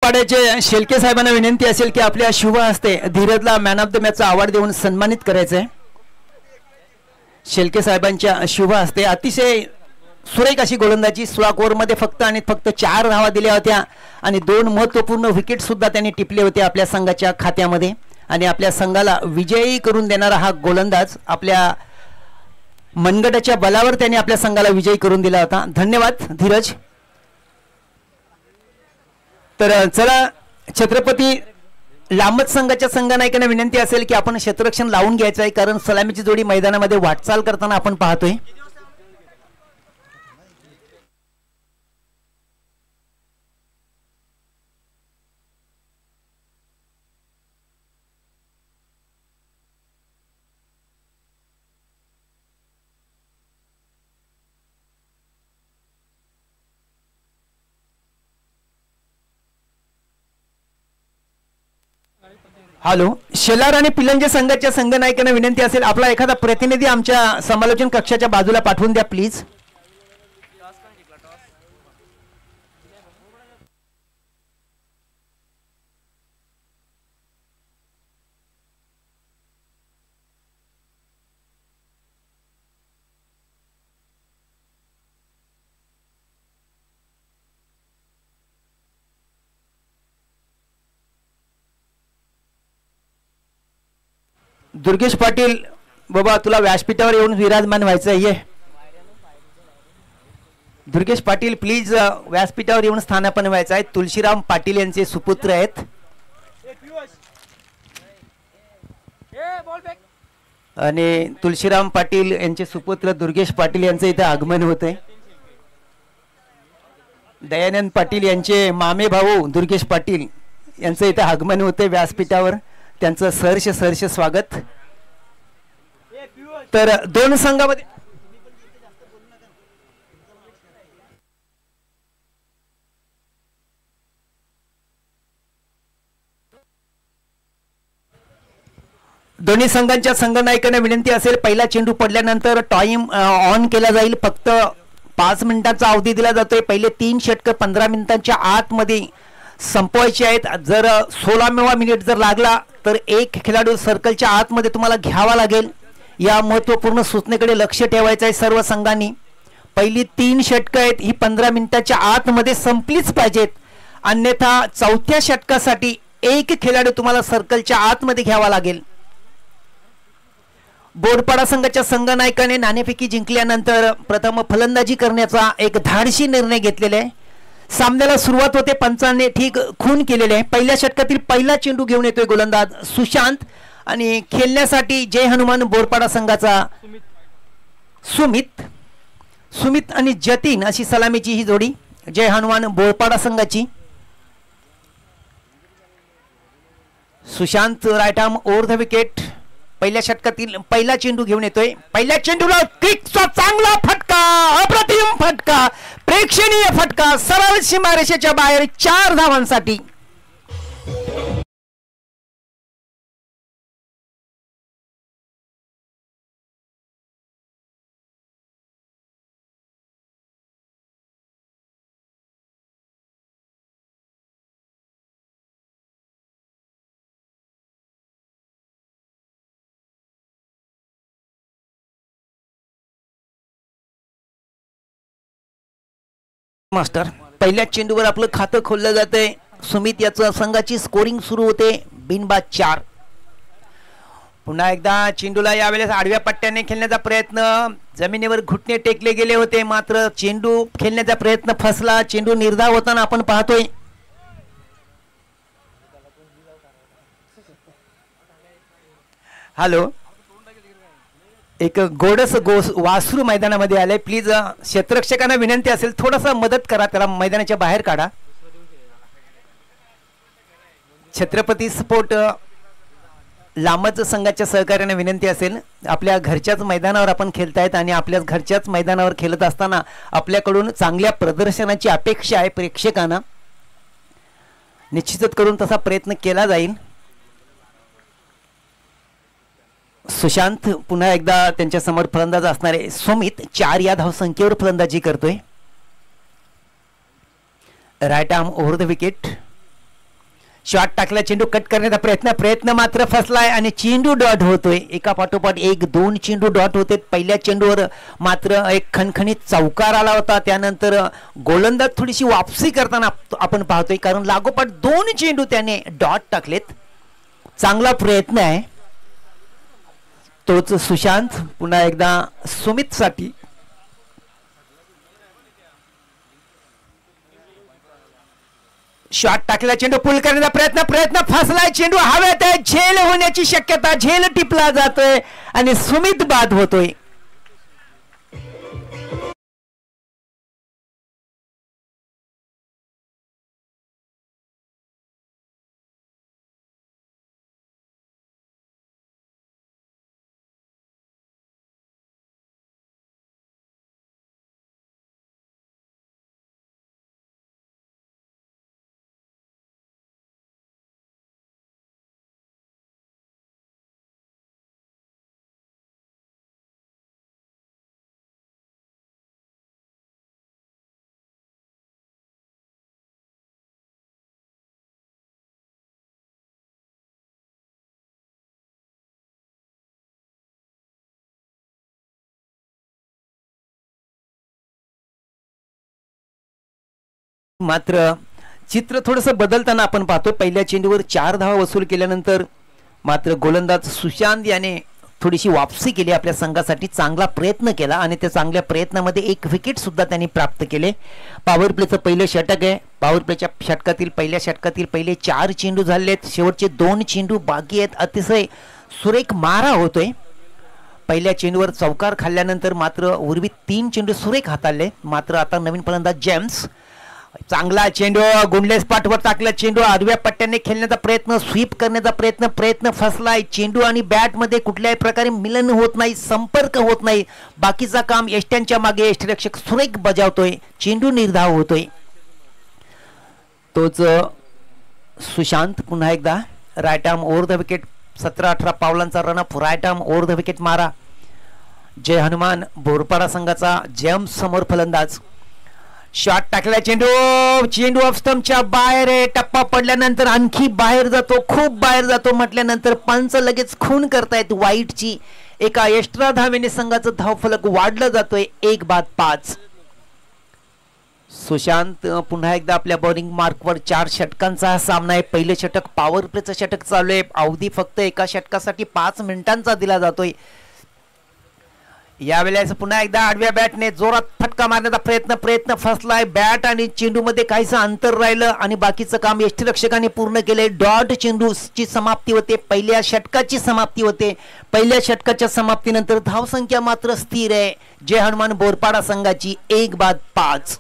बोरपाड्याचे शेलके साहेबांना विनंती असेल की आपल्या शुभ हस्ते धीरजला मॅन ऑफ द मॅचचा अवॉर्ड देऊन सन्मानित करायचं आहे। शेलके साहेबांच्या शुभ हस्ते अतिशय सुरेख अशी गोलंदाजी 16 ओव्हरमध्ये फक्त आणि फक्त 4 धावा दिल्या होत्या आणि 2 महत्त्वपूर्ण विकेट सुद्धा त्यांनी टिपले होते आपल्या संघाच्या खात्यामध्ये आणि आपल्या संघाला विजयी करून देणारा हा गोलंदाज आपल्या मनगटाच्या बलावर त्यांनी आपल्या संघाला विजयी करून दिला होता। धन्यवाद धीरज। तर चला छत्रपती लांबच संघाच्या संघनायकांना विनंती असेल की आपण क्षेत्ररक्षण लावून घ्यायचं आहे कारण सलामीची जोडी मैदानामध्ये वाटचाल करताना आपण पाहतोय। हॅलो, शेलार आणि पिलंजे संघाच्या संघनायकांना विनंती असेल आपला एखादा प्रतिनिधी आमच्या समालोचन कक्षाच्या बाजूला पाठवून द्या प्लीज। दुर्गेश पाटील बाबा तुला व्यासपीठावर येऊन विराजमान व्हायचं आहे। दुर्गेश पाटील प्लीज व्यासपीठावर येऊन स्थानापन्न व्हायचं आहे। तुलसीराम पाटील यांचे सुपुत्र आहेत आणि तुलसीराम पाटील यांचे सुपुत्र दुर्गेश पाटील यांचं इथे आगमन होतंय। दयानंद पाटील यांचे मामे भाऊ दुर्गेश पाटील यांचं इथे आगमन होते व्यासपीठावर, त्यांचं सहर्ष स्वागत। तर दोन संघामध्ये दोन्ही संघांच्या संघनायकांना विनंती असेल पहिला चेंडू पडल्यानंतर टाइम ऑन केला जाईल। फक्त 5 मिनिटांचा अवधी दिला जातोय। पहिले 3 षटक 15 मिनिटांच्या आतमध्ये संपवायचे आहेत। जर 16वा मिनिट जर लागला तर एक खेळाडू सर्कलच्या आतमध्ये तुम्हाला घ्यावा लागेल। या महत्त्वपूर्ण सूचनेकडे लक्ष ठेवायचं आहे सर्व संघांनी। पहिली 3 षटक आहेत ही 15 मिनिटाच्या आतमध्ये संपलीच पाहिजेत, अन्यथा चौथ्या षटकासाठी एक खेळाडू तुम्हाला सर्कलच्या आतमध्ये घ्यावा लागेल। बोरपाडा संघाच्या संघनायकाने नाणेफेकी जिंकल्यानंतर प्रथम फलंदाजी करण्याचा एक धाडसी निर्णय घेतलेला आहे। सामन्याला सुरुवात होते, पंचांनी ठीक खून केलेले आहे। पहिल्या षटकातील पहिला चेंडू घेऊन येतोय गोलंदाज सुशांत आणि खेळण्यासाठी जय हनुमान बोरपाडा संघाचा सुमित आणि जतीन अशी सलामीची ही जोडी जय हनुमान बोरपाडा संघाची। Sushant right arm over the wicket पहिल्या षटकातील पहिला चेंडू घेऊन येतोय। पहिल्या चेंडूला किकचा चांगला फटका, अप्रतिम फटका, प्रेक्षणीय फटका, सरळ सीमारेषेच्या बाहेर 4 धावांसाठी। मास्टर पहिल्या चेंडूवर आपलं खातं खोललं जातंय। सुमित याचं संघाची स्कोरिंग सुरू होते बिनबाद 4। पुन्हा एकदा चेंडूला यावेळेस आडव्या पट्ट्याने खेळण्याचा प्रयत्न, जमिनीवर घुटणे टेकले गेले होते मात्र चेंडू खेळण्याचा प्रयत्न फसला। चेंडू निर्धाव होताना आपण पाहतोय। हॅलो, एक गोडस वासरू मैदानामध्ये आले, प्लीज क्षेत्ररक्षकांना विनंती असेल थोडासा मदत करा, त्याला मैदानाच्या बाहेर काढा। छत्रपती स्पोर्ट लांबच संघाच्या सहकार्याने विनंती असेल, आपल्या घरच्याच मैदानावर आपण खेळतायत आणि आपल्या घरच्याच मैदानावर खेळत असताना आपल्याकडून चांगल्या प्रदर्शनाची अपेक्षा आहे प्रेक्षकांना, निश्चितच करून तसा प्रयत्न केला जाईल। सुशांत पुन्हा एकदा त्यांच्या समोर फलंदाज असणारे सुमित 4 या धावसंख्येवर फलंदाजी करतोय। Right arm over the wicket shot टाकला, चेंडू कट करण्याचा प्रयत्न मात्र फसलाय आणि चेंडू डॉट होतोय. एका पाठोपाठ एक 2 चेंडू डॉट होते. पहिल्या चेंडूवर मात्र एक खणखणीत चौकार आला होता. त्यानंतर गोलंदाज थोडीशी वापसी करताना आपण पाहतोय, कारण लागोपाठ 2 चेंडू त्याने डॉट टाकलेत. चांगला प्रयत्न आहे. तोच सुशांत पुन्हा एकदा सुमित साठी. शॉट टाकला, चेंडू पुल करण्याचा प्रयत्न फसलाय. चेंडू हवेत आहे. झेल होण्याची शक्यता, झेल टिपला जातोय आणि सुमित बाद होतोय. मात्र चित्र थोडंसं बदलताना आपण पाहतो. पहिल्या चेंडूवर 4 धावा वसूल केल्यानंतर मात्र गोलंदाज सुशांत याने थोडीशी वापसी केली. आपल्या संघासाठी चांगला प्रयत्न केला आणि त्या चांगल्या प्रयत्नामध्ये एक विकेट सुद्धा त्यांनी प्राप्त केले. पॉवर प्लेचं पहिलं षटक आहे. पॉवर प्लेच्या षटकातील पहिल्या षटकातील पहिले 4 चेंडू झालेत. शेवटचे 2 चेंडू बाकी आहेत. अतिशय सुरेख मारा होतोय. पहिल्या चेंडूवर चौकार खाल्ल्यानंतर मात्र उर्वरित 3 चेंडू सुरेख हाताळले. मात्र आता नवीन फलंदाज जेम्स. चांगला चेंडू गुंडलेस पाठवर टाकला. चेंडू आडव्या पट्ट्याने खेळण्याचा प्रयत्न, स्वीप करण्याचा प्रयत्न फसलाय. चेंडू आणि बॅट मध्ये कुठल्याही प्रकारे मिलन होत नाही, संपर्क होत नाही. बाकीचा काम यष्ट्यांच्या मागे यष्टिरक्षक सुरेख बजावतोय. चेंडू निर्धाव होतोय. तोच सुशांत पुन्हा एकदा right arm over the wicket. 17-18 पावलांचा run up right arm over the wicket मारा. जय हनुमान बोरपाडा संघाचा जेम्स समोर फलंदाज. शॉट टाकला, चेंडू ऑफ स्टंपच्या बाहेर आहे. टप्पा पडल्यानंतर आणखी बाहेर जातो, खूप बाहेर जातो म्हटल्यानंतर पंच लगेच खून करतायत वाईटची. एका एक्स्ट्रा धावेने संघाचं धावफलक वाढलं जातोय. 1 बाद 5. सुशांत पुन्हा एकदा आपल्या बॉलिंग मार्कवर 4 षटकांचा हा सामना आहे. पहिलं षटक पॉवर प्लेचं षटक चालू आहे. अवधी फक्त एका षटकासाठी 5 मिनिटांचा दिला जातोय. यावेळेस पुन्हा एकदा आडव्या बॅटने जोरात फटका मारण्याचा प्रयत्न फसलाय. बॅट आणि चेंडू मध्ये काहीसं अंतर राहिलं आणि बाकीचं काम यष्टिरक्षकाने पूर्ण केले. डॉट चेंडूची समाप्ती होते. पहिल्या षटकाची समाप्ती होते. पहिल्या षटकाच्या समाप्तीनंतर धावसंख्या मात्र स्थिर आहे. जय हनुमान बोरपाडा संघाची 1 बाद 5.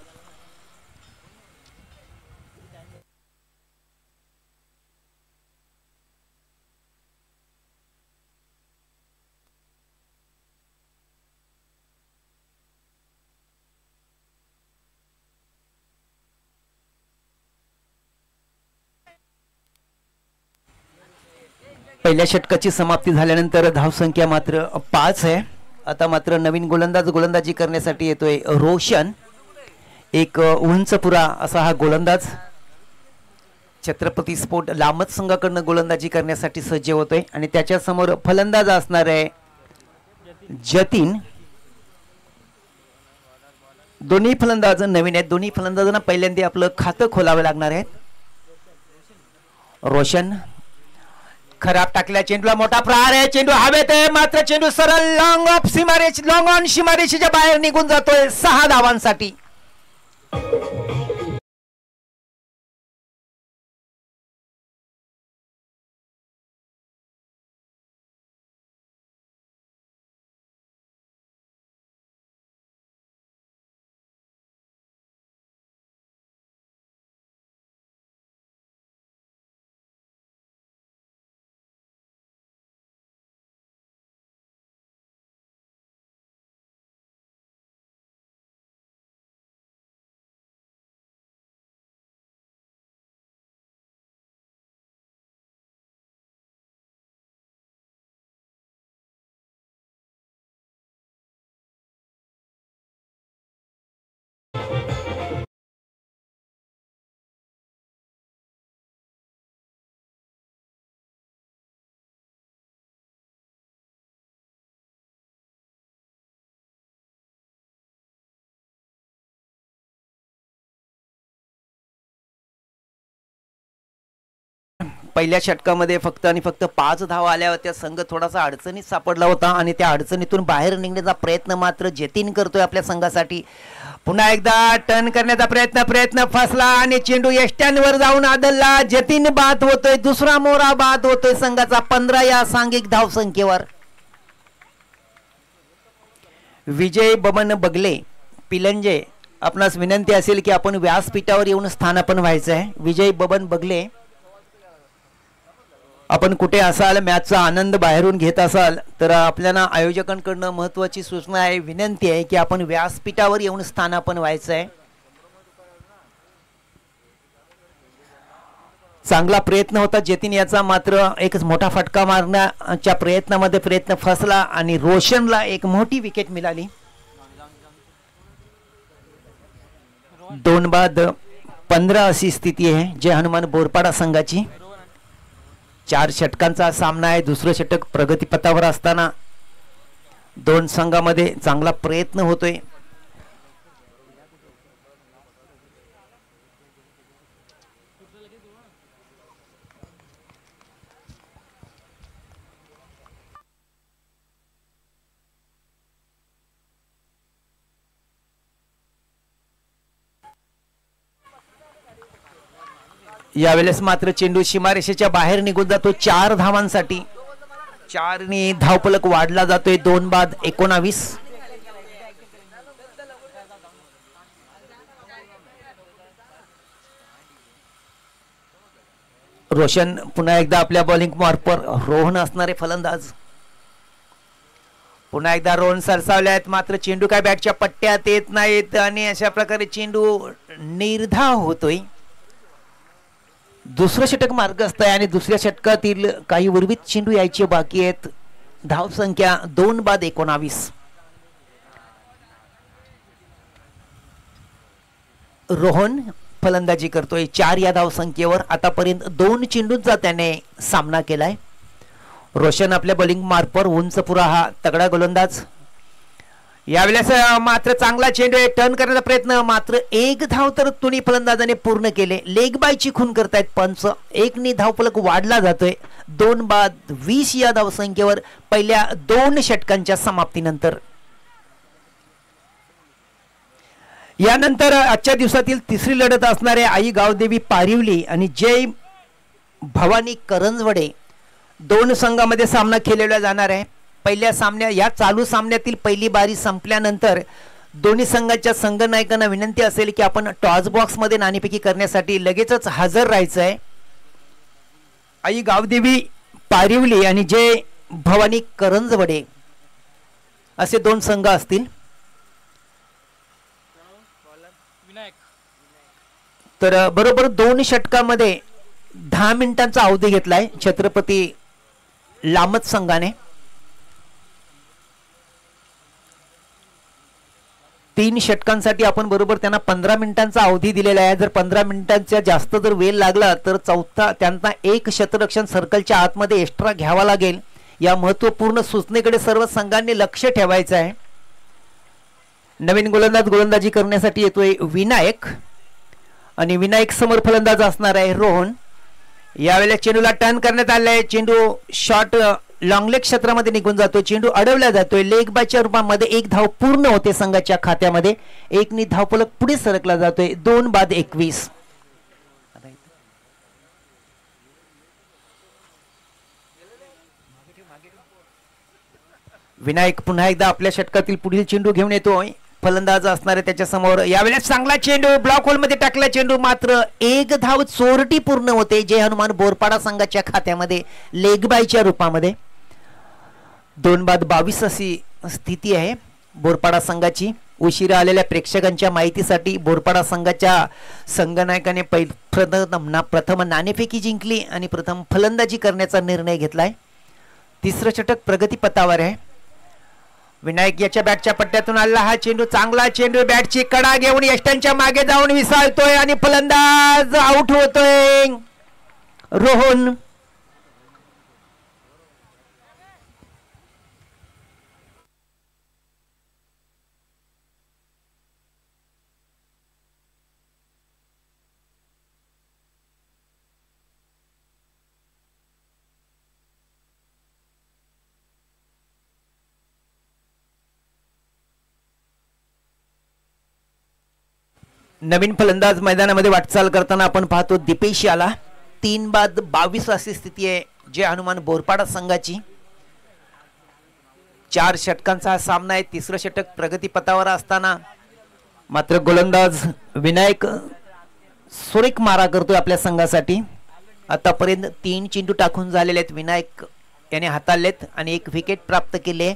पहिल्या षटकाची समाप्ती झाल्यानंतर धावसंख्या मात्र 5 आहे. आता मात्र नवीन गोलंदाजी करण्यासाठी येतोय रोशन. एक उंचपुरा असा हा गोलंदाज छत्रपती स्पोर्ट लामत संघाकडनं गोलंदाजी करण्यासाठी सज्ज होतोय आणि त्याच्या समोर फलंदाज असणार आहे जतीन. दोन्ही फलंदाज नवीन आहेत. दोन्ही फलंदाजांना पहिल्यांदा आपलं खातं खोलावं लागणार आहे. रोशन खराब टाकल्या, चेंडूला मोठा प्रहार आहे. चेंडू हवेत आहे मात्र चेंडू सरळ लॉंग ऑन सीमारेषेच्या बाहेर निघून जातोय 6 धावांसाठी. पहिल्या षटकामध्ये फक्त आणि फक्त 5 धावा आल्या होत्या. संघ थोडासा अडचणीत सापडला होता आणि त्या अडचणीतून बाहेर निघण्याचा प्रयत्न मात्र जतीन करतोय आपल्या संघासाठी. पुन्हा एकदा टर्न करण्याचा प्रयत्न फसला आणि चेंडू यष्ट्यांवर जाऊन आदलला. जतीन बाद होतोय, दुसरा मोरा बाद होतोय संघाचा 15 या सांघिक धावसंख्येवर. विजय बबन बगले पिलंजे, आपणास विनंती असेल की आपण व्यासपीठावर येऊन स्थानापन्न व्हायचं आहे. विजय बबन बगले, आपण कुठे असाल, मॅचचा आनंद बाहेरून घेत असाल तर आपल्याला आयोजकांकडून महत्त्वाची सूचना आहे, विनंती आहे की आपण व्यासपीठावर येऊन स्थानापन्न व्हायचं आहे. चांगला प्रयत्न होता जतीन याचा, मात्र एक मोठा फटका मारण्याच्या प्रयत्नामध्ये प्रयत्न फसला आणि रोशनला एक मोठी विकेट मिळाली. 2 बाद 15 अशी स्थिती आहे जय हनुमान बोरपाडा संघाची. 4 षटकांचा सामना आहे. दुसरं षटक प्रगतीपथावर असताना दोन संघामध्ये चांगला प्रयत्न होतोय. यावेळेस मात्र चेंडू सीमारेषेच्या बाहेर निघून जातो 4 धावांसाठी. 4 ने धावफलक वाढला जातोय. 2 बाद 19. रोशन पुन्हा एकदा आपल्या बॉलिंग मार्फत. रोहन असणारे फलंदाज. पुन्हा एकदा रोहन सरसावले आहेत, मात्र चेंडू काय बॅटच्या पट्ट्यात येत नाहीत आणि अशा प्रकारे चेंडू निर्धाव होतोय. दुसरं षटक मार्गस्थ आहे आणि दुसऱ्या षटकातील काही उर्वित चेंडू यायचे बाकी आहेत. धावसंख्या 2 बाद 19. रोहन फलंदाजी करतोय 4 या धावसंख्येवर. आतापर्यंत 2 चेंडूंचा त्याने सामना केलाय. रोशन आपल्या बॉलिंग मार्फत उंच पुरा हा तगडा गोलंदाज. यावेळेस मात्र चांगला चेंडू टर्न करण्याचा प्रयत्न, मात्र 1 धाव तर दोन्ही फलंदाजाने पूर्ण केले. लेग बायची खून करतायत पंच. 1 ने धावफलक वाढला जातोय. 2 बाद 20 या धावसंख्येवर पहिल्या 2 षटकांच्या समाप्तीनंतर. यानंतर आजच्या दिवसातील तिसरी लढत असणारे आई गावदेवी पारिवली आणि जय भवानी करंजवडे, 2 संघामध्ये सामना खेळवला जाणार आहे. पहिल्या सामन्या या चालू सामन्यातील पहिली बारी संपल्यानंतर दोन्ही संघाच्या संघनायकांना विनंती असेल की आपण टॉस बॉक्स मध्ये नाणेफेकी करण्यासाठी लगेचच हजर राहायचं आहे. आई गावदेवी पारिवली आणि जय भवानी करंजवडे असे 2 संघ असतील. तर बरोबर 2 षटकामध्ये 10 मिनिटांचा अवधी घेतलाय छत्रपती लामत संघाने. 3 षटकांसाठी आपण बरोबर त्यांना 15 मिनिटांचा अवधी दिलेला आहे. जर 15 मिनिटांच्या जास्त जर वेळ लागला तर चौथा त्यांना 1 क्षेत्ररक्षण सर्कलच्या आतमध्ये एक्स्ट्रा घ्यावा लागेल. या महत्त्वपूर्ण सूचनेकडे सर्व संघांनी लक्ष ठेवायचं आहे. नवीन गोलंदाज गोलंदाजी करण्यासाठी येतोय विनायक आणि विनायक समोर फलंदाज असणार आहे रोहन. यावेळेस चेंडूला टर्न करण्यात आलाय. चेंडू शॉर्ट लॉंग लेग क्षेत्रामध्ये निघून जातो. चेंडू अडवला जातोय. लेग बायच्या रूपामध्ये 1 धाव पूर्ण होते संघाच्या खात्यामध्ये. 1 ने धावफलक पुढे सरकला जातोय. 2 बाद 21. विनायक पुन्हा एकदा आपल्या षटकातील पुढील चेंडू घेऊन येतोय. फलंदाज असणारे त्याच्या समोर. यावेळेस चांगला चेंडू ब्लॉक होल मध्ये टाकला. चेंडू मात्र 1 धाव चोरटी पूर्ण होते जय हनुमान बोरपाडा संघाच्या खात्यामध्ये लेग बायच्या रूपामध्ये. 2 बाद 22 अशी स्थिती आहे बोरपाडा संघाची. उशिरा आलेल्या प्रेक्षकांच्या माहितीसाठी बोरपाडा संघाच्या संघनायकाने प्रथम नाणेफेकी जिंकली आणि प्रथम फलंदाजी करण्याचा निर्णय घेतलाय. तिसरं षटक प्रगतीपथावर आहे. विनायक याच्या बॅटच्या पट्ट्यातून आला हा चेंडू. चांगला चेंडू बॅटची कडा घेऊन यष्ट्यांच्या मागे जाऊन विसाळतोय आणि फलंदाज आउट होतोय रोहन. नवीन फलंदाज मैदानामध्ये वाटचाल करताना आपण पाहतो दीपेश याला 3 बाद 22 अशी स्थिती आहे जय हनुमान बोरपाडा संघाची. 4 षटकांचा हा सामना आहे. तिसरं षटक प्रगतीपथावर असताना मात्र गोलंदाज विनायक सुरेख मारा करतोय आपल्या संघासाठी. आतापर्यंत 3 चेंडू टाकून झालेले आहेत विनायक याने हाताळलेत आणि 1 विकेट प्राप्त केले.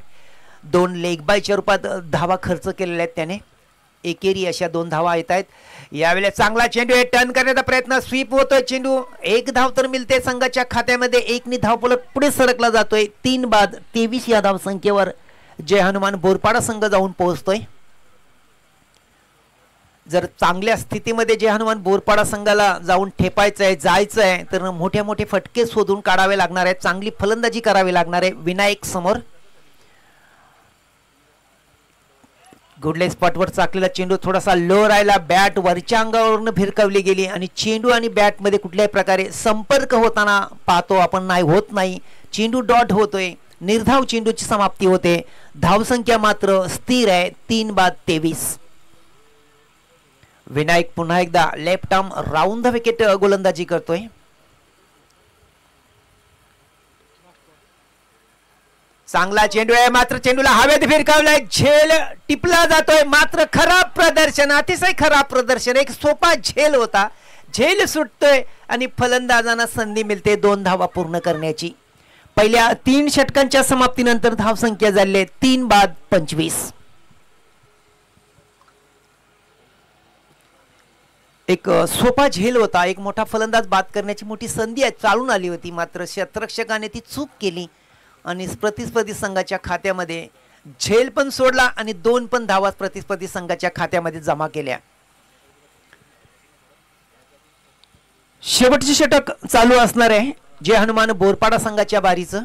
2 लेग बायच्या रूपात धावा खर्च केलेल्या आहेत त्याने. एकेरी अशा 2 धावा येत आहेत. यावेळेला चांगला चेंडू आहे. टर्न करण्याचा प्रयत्न स्वीप होतोय. चेंडू 1 धाव तर मिळते संघाच्या खात्यामध्ये. 1 नी धावफलक पुढे सरकला जातोय. 3 बाद 23 या धाव संख्येवर जय हनुमान बोरपाडा संघ जाऊन पोहोचतोय. जर चांगल्या स्थितीमध्ये जय हनुमान बोरपाडा संघाला जाऊन ठेपायचंय जायचंय तर मोठे मोठे फटके शोधून काढावे लागणार आहेत. चांगली फलंदाजी करावी लागणार आहे विनायक समोर. गुडले स्पॉटवर चाकलेला चेंडू थोडासा लो राहिला. बॅट वरच्या अंगावरून भिरकावली गेली आणि चेंडू आणि बॅट मध्ये कुठल्याही प्रकारे संपर्क होताना पाहतो आपण होत नाही. चेंडू डॉट होतोय. निर्धाव चेंडूची समाप्ती होते. धावसंख्या मात्र स्थिर आहे 3 बाद 23. विनायक पुन्हा एकदा left arm round the wicket गोलंदाजी करतोय. चांगला चेंडू आहे मात्र चेंडूला हवेत फिरकावलाय. झेल टिपला जातोय मात्र खराब प्रदर्शन अतिशय खराब प्रदर्शन. एक सोपा झेल होता. झेल सुटतोय आणि फलंदाजांना संधी मिळते 2 धावा पूर्ण करण्याची. पहिल्या 3 षटकांच्या समाप्तीनंतर धावसंख्या झाली 3 बाद 25. एक सोपा झेल होता. एक मोठा फलंदाज बाद करण्याची मोठी संधी चालून आली होती मात्र क्षेत्ररक्षकाने ती चूक केली आणि प्रतिस्पर्धी संघाच्या खात्यामध्ये झेल पण सोडला आणि 2 पण धावा प्रतिस्पर्धी संघाच्या खात्यामध्ये जमा केल्या. शेवटचे षटक चालू असणार आहे जय हनुमान बोरपाडा संघाच्या बारीचं.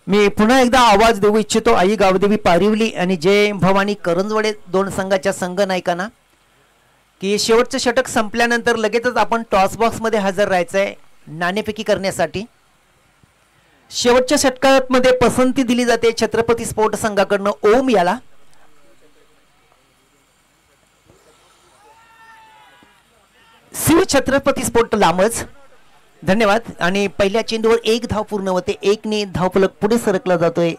मी पुन्हा एकदा आवाज देऊ इच्छितो आई गावदेवी पारिवली आणि जय भवानी करंजवडे 2 संघाच्या संघ नायकांना की शेवटचं षटक संपल्यानंतर लगेचच आपण टॉस बॉक्स मध्ये हजर राहायचंय नाणेफेकी करण्यासाठी. शेवटच्या षटकामध्ये पसंती दिली जाते छत्रपती स्पोर्ट संघाकडनं ओम याला. शिव छत्रपती स्पोर्ट लांबच. धन्यवाद. आणि पहिल्या चेंडूवर 1 धाव पूर्ण होते. 1 ने धावफलक पुढे सरकला जातोय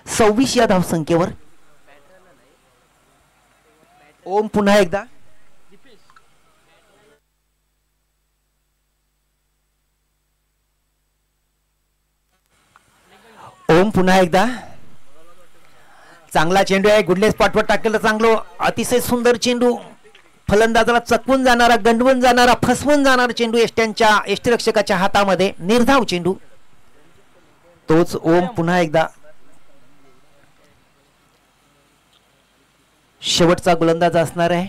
26 या धाव संख्येवर. ओम पुन्हा एकदा. ओम पुन्हा एकदा. चांगला चेंडू आहे. गुडले स्पॉटवर टाकलेलं चांगलं अतिशय सुंदर चेंडू. फलंदाजाला चकवून जाणारा गंडवून जाणारा फसवून जाणारा चेंडू यष्टिरक्षकाच्या हातामध्ये. निर्धाव चेंडू. तोच ओम पुन्हा एकदा. शेवटचा गोलंदाज असणार आहे.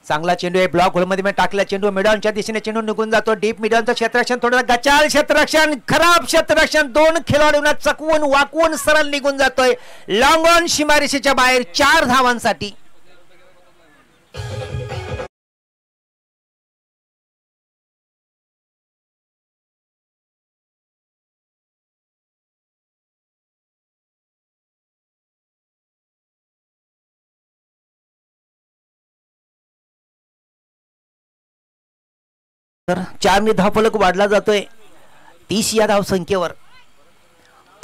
चांगला चेंडू आहे. ब्लॉक होलमध्ये टाकला चेंडू मिडॉनच्या दिशेने चेंडू निघून जातो. डीप मिडॉनचं क्षेत्ररक्षण थोडं गचाळ क्षेत्ररक्षण खराब क्षेत्ररक्षण. 2 खेळाडूंना चकवून वाकवून सरळ निघून जातोय लॉंग ऑन सीमारेषेच्या बाहेर 4 धावांसाठी. तर 4 ने धावफलक वाढला जातोय 30 या धाव संख्येवर.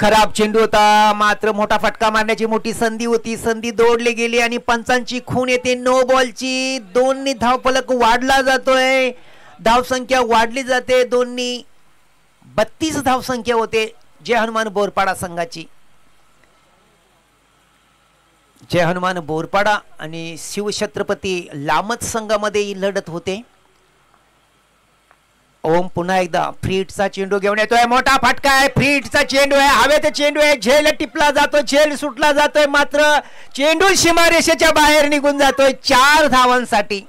खराब चेंडू होता मात्र मोठा फटका मारण्याची मोठी संधी होती. संधी दौडली गेली आणि पंचांची खून येते नो बॉलची. 2 ने धावफलक वाढला जातोय. धावसंख्या वाढली जाते. 2 ने 32 धावसंख्या होते जय हनुमान बोरपाडा संघाची. जय हनुमान बोरपाडा आणि शिवछत्रपती लामत संघामध्ये ही लढत होते. ओम पुन्हा एकदा फ्रीटचा चेंडू घेऊन येतोय. मोठा फटका आहे. फ्रीटचा चेंडू आहे. हवेत चेंडू आहे. झेल टिपला जातो. झेल सुटला जातोय मात्र चेंडू सीमारेषेच्या बाहेर निघून जातोय 4 धावांसाठी.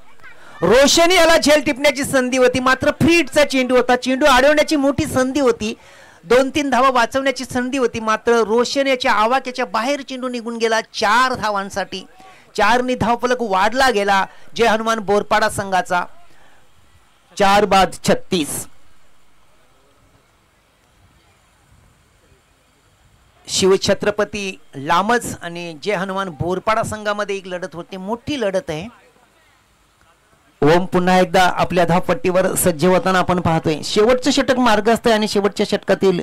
रोशनी याला झेल टिपण्याची संधी होती मात्र फ्रीटचा चेंडू होता. चेंडू अडवण्याची मोठी संधी होती. 2-3 धावा वाचवण्याची संधी होती मात्र रोशन याच्या आवाक्याच्या बाहेर चेंडू निघून गेला 4 धावांसाठी. 4 ने धावफलक वाढला गेला जय हनुमान बोरपाडा संघाचा. 4 बाद 36. शिवछत्रपती लामच आणि जय हनुमान बोरपाडा संघामध्ये एक लढत होते, मोठी लढत आहे. ओम पुन्हा एकदा आपल्या धावपट्टीवर सज्ज होताना आपण पाहतोय. शेवटचं षटक मार्गस्थ आहे आणि शेवटच्या षटकातील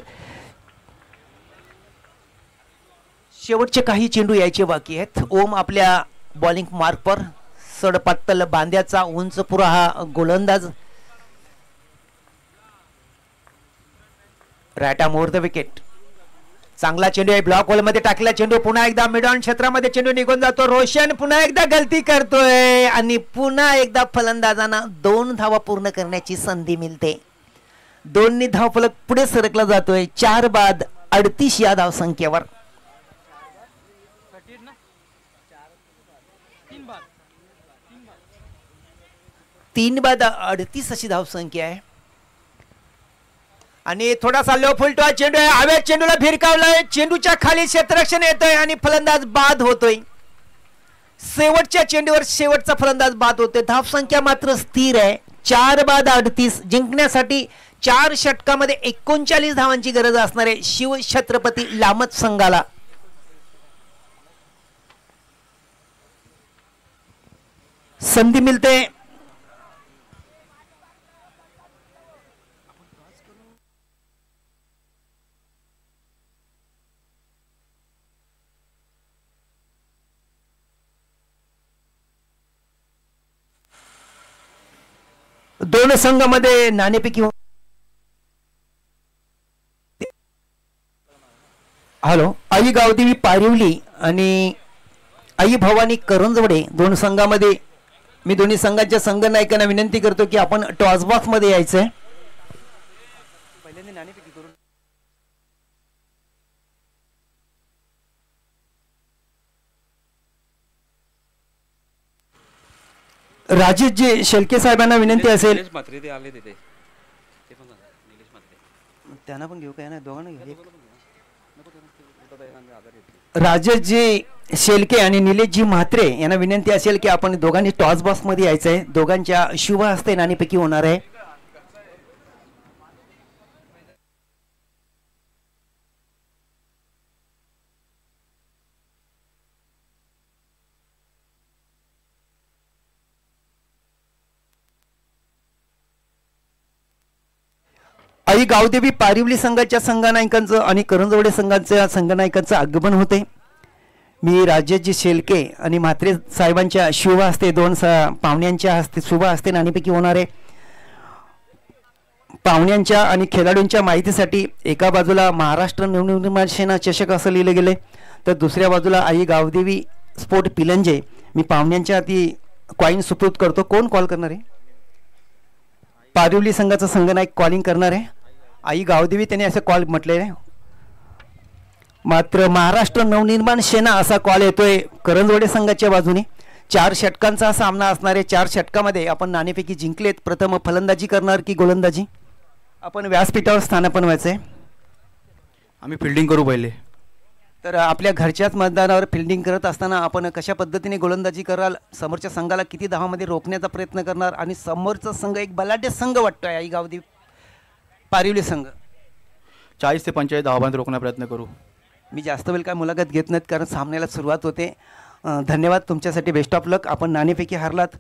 शेवटचे काही चेंडू यायचे बाकी आहेत. ओम आपल्या बॉलिंग मार्कवर सडपातल बांध्याचा उंच पुरा हा गोलंदाज. Rata more the wicket. चांगला चेंडू आहे, ब्लॉक होल मध्ये टाकला चेंडू. पुन्हा एकदा मिड ऑन क्षेत्रामध्ये चेंडू निघून जातो. रोशन पुन्हा एकदा गलती करतोय आणि पुन्हा एकदा फलंदाजांना 2 धावा पूर्ण करण्याची संधी मिळते. 2 धावफलक पुढे सरकला जातोय. 4 बाद 38 या धावसंख्येवर. 3 बाद 38 अशी धावसंख्या आहे. आणि थोडासा लो फुलटो चेंडू आहे, हवेत चेंडूला भिरकावलाय, चेंडूच्या खाली क्षेत्ररक्षण येतोय आणि फलंदाज बाद होतोय. शेवटच्या चेंडूवर शेवटचा फलंदाज बाद होतोय. धावसंख्या मात्र स्थिर आहे 4 बाद 38. जिंकण्यासाठी 4 षटकामध्ये 39 धावांची गरज असणार आहे शिवछत्रपती लामत संघाला. संधी मिळते. दोन संघामध्ये नाणेफेकी. हॅलो, आई गावदेवी पारिवली आणि आई भवानी करंजवडे दोन संघामध्ये. मी दोन्ही संघांच्या संघ नायकांना विनंती करतो की आपण टॉस बॉक्स मध्ये यायचंय. राजेशजी शेळके साहेबांना विनंती असेल. त्यांना पण घेऊ काय ना, दोघांना घेऊ. राजेशजी शेळके आणि निलेशजी म्हात्रे यांना विनंती असेल की आपण दोघांनी टॉस बॉक्स मध्ये यायचंय. दोघांच्या शुभ हस्ते नाणेफेकी होणार आहे. आई गावदेवी पारिवली संघाच्या संघनायकांचं आणि करंजवडे संघाच्या संघनायकांचं आगमन होते. मी राजेशजी शेळके आणि म्हात्रे साहेबांच्या शुभ हस्ते दोन पाहुण्यांच्या हस्ते शुभ हस्ते नाणेफेकी होणार आहे. पाहुण्यांच्या आणि खेळाडूंच्या माहितीसाठी एका बाजूला महाराष्ट्र नवनिर्माण सेना चषक असं लिहिलं गेले, तर दुसऱ्या बाजूला आई गावदेवी स्पोर्ट पिलंजे. मी पाहुण्यांच्या हाती कॉईन सुपूर्द करतो. कोण कॉल करणार आहे? पारिवली संघाचा संघनायक कॉलिंग करणार आहे. आई गावदेवी त्यांनी असं कॉल म्हटले आहे, मात्र महाराष्ट्र नवनिर्माण सेना असा कॉल येतोय करंजवडे संघाच्या बाजूने. 4 षटकांचा सामना असणार आहे. 4 षटकामध्ये आपण नाणेफेकी जिंकलेत. प्रथम फलंदाजी करणार की गोलंदाजी? आपण व्यासपीठावर स्थानापन्न व्हायचंय. आम्ही फिल्डिंग करू पहिले. तर आपल्या घरच्याच मैदानावर फिल्डिंग करत असताना आपण कशा पद्धतीने गोलंदाजी कराल? समोरच्या संघाला किती धावामध्ये रोखण्याचा प्रयत्न करणार? आणि समोरचा संघ एक बलाढ्य संघ वाटतोय आई गावदेवी पारिवली संघ. 40 ते 45 धावांपर्यंत रोखण्याचा प्रयत्न करू. मी जास्त वेळ काय मुलाखत घेत नाहीत कारण सामन्याला सुरुवात होते. धन्यवाद, तुमच्यासाठी बेस्ट ऑफ लक. आपण नाणेफेकी हारलात.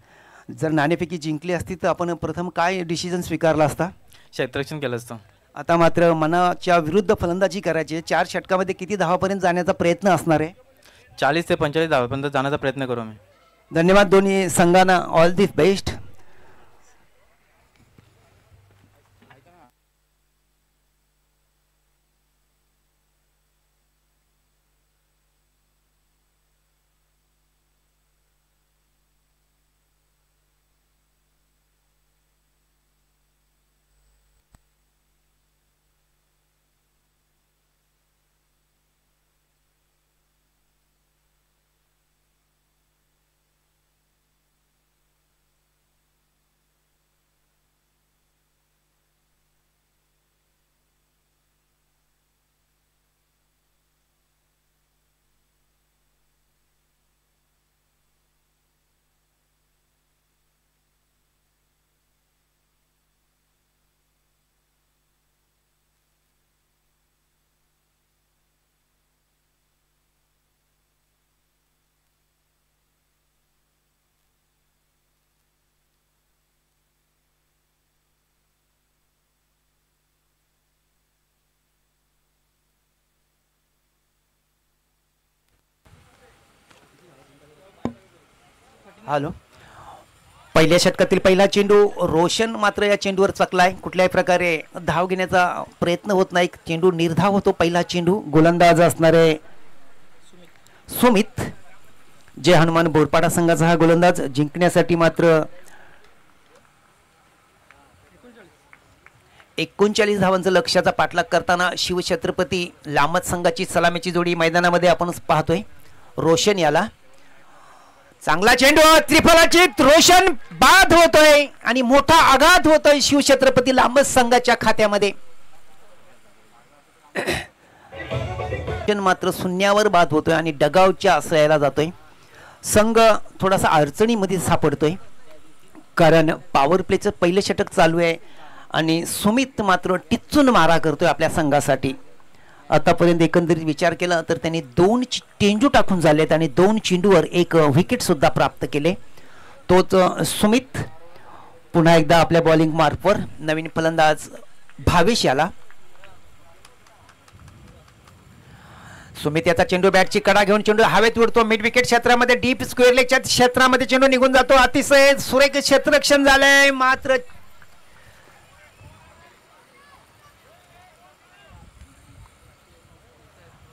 जर नाणेफेकी जिंकली असती तर आपण प्रथम काय डिसिजन स्वीकारला असता? क्षेत्ररक्षण केलं असतं. आता मात्र मनाच्या विरुद्ध फलंदाजी करायची. 4 षटकामध्ये किती धावापर्यंत जाण्याचा प्रयत्न असणार आहे? 40 ते 45 धावापर्यंत जाण्याचा प्रयत्न करू आम्ही. धन्यवाद दोन्ही संघांना. All the best. हॅलो. पहिल्या षटकातील पहिला चेंडू. रोशन मात्र या चेंडूवर चकलाय. कुठल्याही प्रकारे धाव घेण्याचा प्रयत्न होत नाही. चेंडू निर्धाव होतो. पहिला चेंडू. गोलंदाज असणारे सुमित. जय हनुमान बोरपाडा संघाचा हा गोलंदाज. जिंकण्यासाठी मात्र 39 धावांचं लक्ष्याचा पाठलाग करताना शिवछत्रपती लामत संघाची सलामीची जोडी मैदानामध्ये आपण पाहतोय. रोशन याला. चांगला चेंडू. त्रिफलाचित. रोशन बाद होतोय आणि मोठा आघात होतोय शिवछत्रपती लांबत संघाच्या खात्यामध्ये. मात्र शून्यावर बाद होतोय आणि डगावच्या आश्रयाला जातोय. संघ थोडासा अडचणीमध्ये सापडतोय कारण पॉवर प्लेचं पहिलं षटक चालू आहे आणि सुमित मात्र टिच्चून मारा करतोय आपल्या संघासाठी. आतापर्यंत एकंदरीत विचार केला तर त्यांनी 2 चेंडू टाकून झालेत आणि 2 चेंडूवर 1 विकेट सुद्धा प्राप्त केले. तोच सुमित पुन्हा एकदा आपल्या बॉलिंग मार्कवर. नवीन फलंदाज भावेश याला. सुमित याचा चेंडू बॅटची कडा घेऊन चेंडू हवेत उडतो. मिड विकेट क्षेत्रामध्ये डीप स्क्वेअर लेगच्या क्षेत्रामध्ये चेंडू निघून जातो. अतिशय सुरेख क्षेत्ररक्षण झालंय. मात्र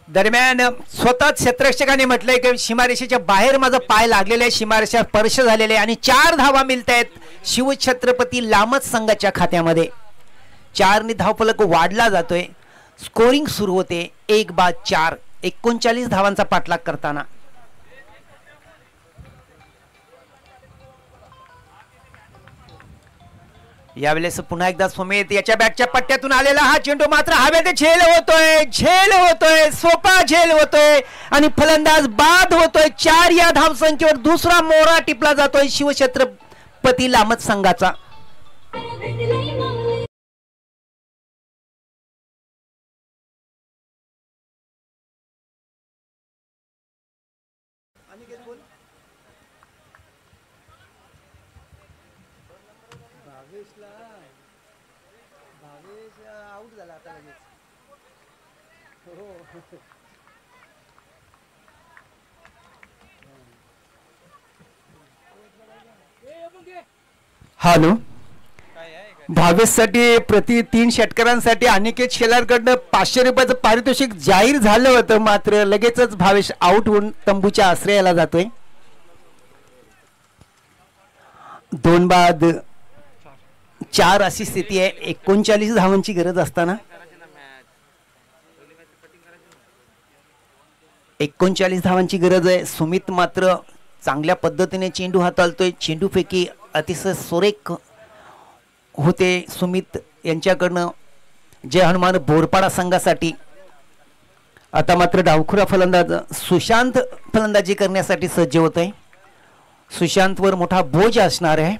दरम्यान स्वतः क्षेत्ररक्षकाने म्हटलंय की सीमारेषेच्या बाहेर माझा पाय लागलेला आहे. सीमारेषा स्पर्श झालेले आणि 4 धावा मिळत आहेत शिवछत्रपती लामत संघाच्या खात्यामध्ये. 4 ने धावफलक वाढला जातोय. स्कोरिंग सुरू होते. 1/4. 39 धावांचा पाठलाग करताना यावेळेस पुन्हा एकदा सुमित याच्या बॅटच्या पट्ट्यातून आलेला हा चेंडू मात्र हवेत झेल होतोय. सोपा झेल होतोय आणि फलंदाज बाद होतोय. 4 या धावसंख्येवर दुसरा मोहरा टिपला जातोय शिवछत्रपती लामत संघाचा. हॅलो. भावेशसाठी प्रति 3 षटकारांसाठी अनिकेत शेलारकडनं 500 रुपयाचं पारितोषिक जाहीर झालं होतं. मात्र लगेचच भावेश आउट होऊन तंबूच्या आश्रयाला जातोय. 2 बाद 4 अशी स्थिती आहे. 39 धावांची गरज असताना 39 धावांची गरज आहे. सुमित मात्र चांगल्या पद्धतीने चेंडू हाताळतोय. चेंडूफेकी अतिशय सुरेख होते सुमित यांच्याकडनं जय हनुमान बोरपाडा संघासाठी. आता मात्र डावखुरा फलंदाज सुशांत फलंदाजी करण्यासाठी सज्ज होतोय. सुशांतवर मोठा बोज असणार आहे.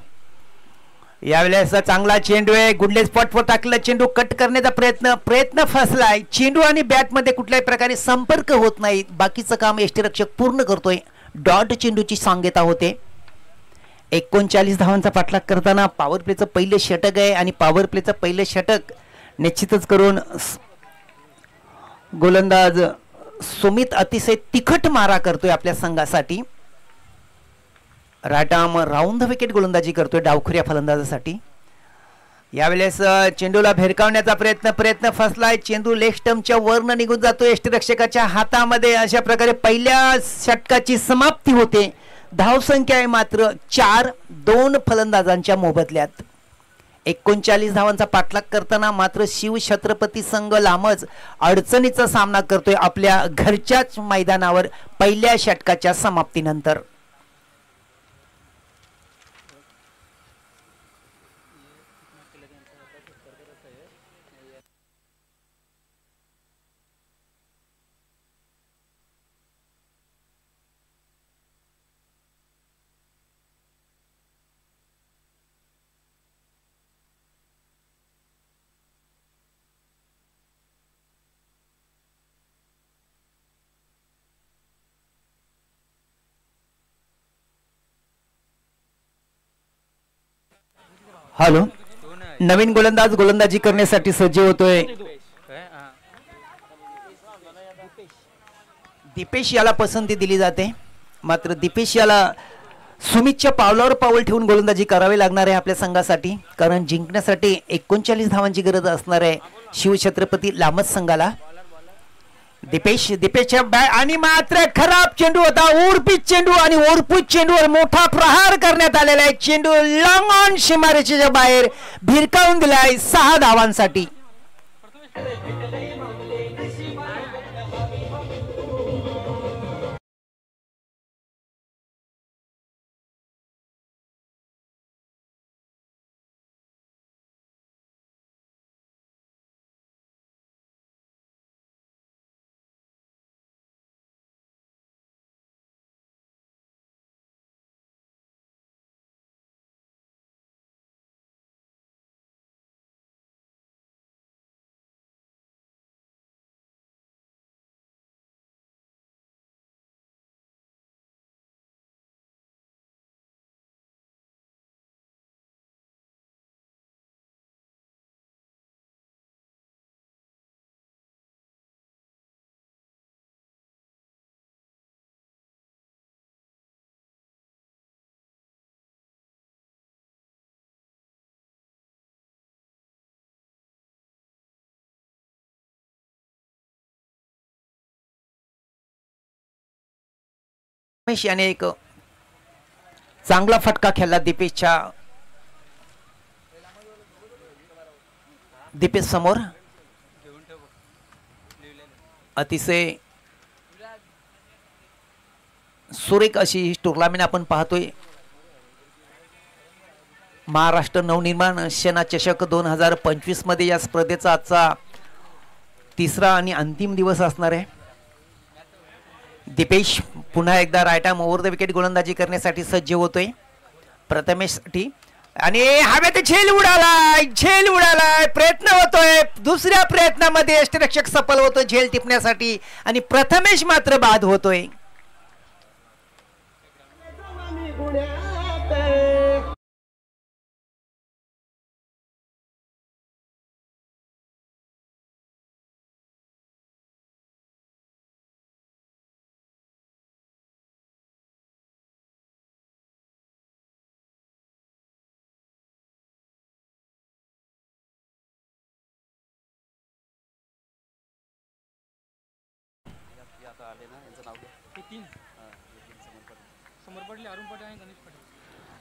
यावेळेस चांगला चेंडू आहे. गुडले स्पॉटवर टाकलेला चेंडू कट करण्याचा प्रयत्न फसलाय. चेंडू आणि बॅटमध्ये कुठल्याही प्रकारे संपर्क होत नाही. बाकीचं काम यष्टीरक्षक पूर्ण करतोय. डॉट चेंडूची सांगता होते. 39 धावांचा पाठलाग करताना पॉवर प्लेचं पहिलं षटक आहे आणि पॉवर प्लेचं पहिलं षटक निश्चितच करून गोलंदाज सुमित अतिशय तिखट मारा करतोय आपल्या संघासाठी. Right arm round the wicket गोलंदाजी करतोय डावखुऱ्या फलंदाजासाठी. यावेळेस चेंडूला भेरकावण्याचा प्रयत्न फसलाय. चेंडू लेग स्टंपच्या वरनं निघून जातो यष्टीरक्षकाच्या हातामध्ये. अशा प्रकारे पहिल्या षटकाची समाप्ती होते. धावसंख्या आहे मात्र 4. 2 फलंदाजांच्या मोबदल्यात. 39 धावांचा पाठलाग करताना मात्र शिवछत्रपती संघ लांबच अडचणीचा सामना करतोय आपल्या घरच्याच मैदानावर पहिल्या षटकाच्या समाप्तीनंतर. हॅलो. नवीन गोलंदाज गोलंदाजी करण्यासाठी सज्ज होतोय. दीपेश याला पसंती दिली जाते. मात्र दीपेश याला सुमितच्या पावलावर पाऊल ठेवून गोलंदाजी करावी लागणार आहे आपल्या संघासाठी, कारण जिंकण्यासाठी 39 धावांची गरज असणार आहे शिवछत्रपती लामत संघाला. दीपेशच्या आणि मात्र खराब चेंडू होता, ओरपीच चेंडू आणि ओरपूच चेंडूवर मोठा प्रहार करण्यात आलेला आहे. चेंडू लॉंग ऑन सीमारेषेच्या बाहेर भिरकावून दिलाय 6 धावांसाठी. याने एक चांगला फटका खेळला दीपेश समोर. अतिशय सुरेख अशी टुर्नामेंट आपण पाहतोय. महाराष्ट्र नवनिर्माण सेना चषक 2025 मध्ये या स्पर्धेचा आजचा तिसरा आणि अंतिम दिवस असणार आहे. दीपेश पुन्हा एकदा right arm over the wicket गोलंदाजी करण्यासाठी सज्ज होतोय प्रथमेशसाठी. आणि हवेत झेल उडालाय, प्रयत्न होतोय. दुसऱ्या प्रयत्नामध्ये यष्टिरक्षक सफल होतो झेल टिपण्यासाठी आणि प्रथमेश मात्र बाद होतोय.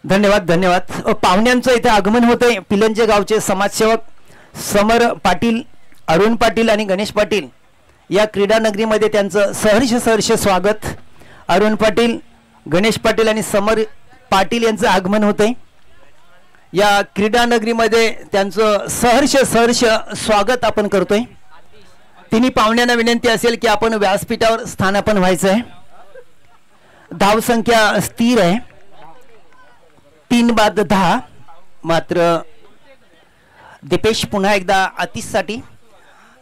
धन्यवाद. पाहुण्यांचं इथे आगमन होतंय. पिलंजे गावचे समाजसेवक समर पाटील, अरुण पाटील आणि गणेश पाटील या क्रीडा नगरीमध्ये त्यांचं सहर्ष स्वागत. अरुण पाटील, गणेश पाटील आणि समर पाटील यांचं आगमन होतंय या क्रीडा नगरीमध्ये. त्यांचं सहर्ष स्वागत आपण करतोय. तिन्ही पाहुण्यांना विनंती असेल की आपण व्यासपीठावर स्थानापन्न व्हायचं आहे. धावसंख्या स्थिर आहे 3 बाद 10. मात्र दीपेश पुन्हा एकदा आतिशसाठी.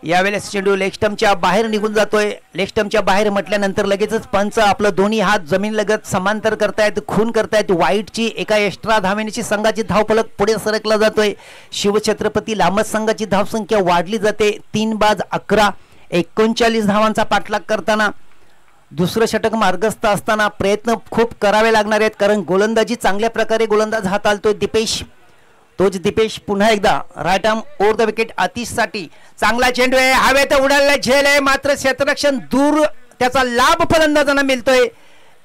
यावेळेस चेंडू लेग स्टंपच्या बाहेर निघून जातोय. लेग स्टंपच्या बाहेर म्हटल्यानंतर लगेचच पंच आपलं दोन्ही हात जमीन लगत समांतर करतायत, खून करतायत. वाईटची एका एक्स्ट्रा धावेची संघाची धावफलक पुढे सरकला जातोय. शिवछत्रपती लामत संघाची धावसंख्या वाढली जाते 3 बाद 11. 39 धावांचा पाठलाग करताना दुसरं षटक मार्गस्थ असताना प्रयत्न खूप करावे लागणार आहेत, कारण गोलंदाजी चांगल्या प्रकारे गोलंदाज हाताळतोय दीपेश. तोच दीपेश पुन्हा एकदा right arm over the wicket आतिशसाठी. चांगला चेंडू आहे, हवेत उडालेला झेल आहे, मात्र क्षेत्ररक्षण दूर, त्याचा लाभ फलंदाजांना मिळतोय.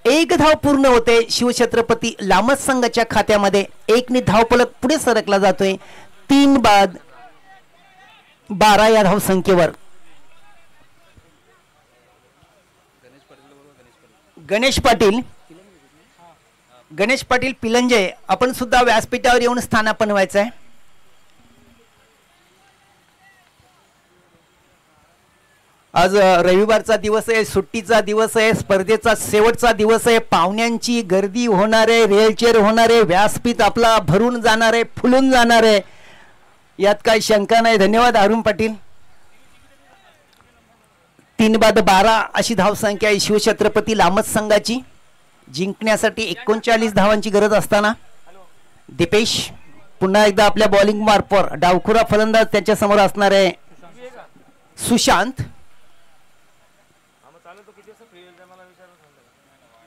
1 धाव पूर्ण होते शिवछत्रपती लामत संघाच्या खात्यामध्ये. 1 ने धावफलक पुढे सरकला जातोय 3 बाद 12 या धावसंख्येवर. गणेश पाटील पिलंजे, आपण सुद्धा व्यासपीठावर येऊन स्थानापन्न व्हायचं आहे. आज रविवारचा दिवस आहे, सुट्टीचा दिवस आहे, स्पर्धेचा शेवटचा दिवस आहे. पाहुण्यांची गर्दी होणार आहे, रेलचेर होणार आहे, व्यासपीठ आपला भरून जाणार आहे, फुलून जाणार आहे, यात काही शंका नाही. धन्यवाद अरुण पाटील. 3 बाद 12 अशी धावसंख्या आहे शिवछत्रपती लामत संघाची. जिंकण्यासाठी 39 धावांची गरज असताना दीपेश पुन्हा एकदा आपल्या बॉलिंग मार्फत. डावखुरा फलंदाज त्याच्या समोर असणार आहे सुशांत.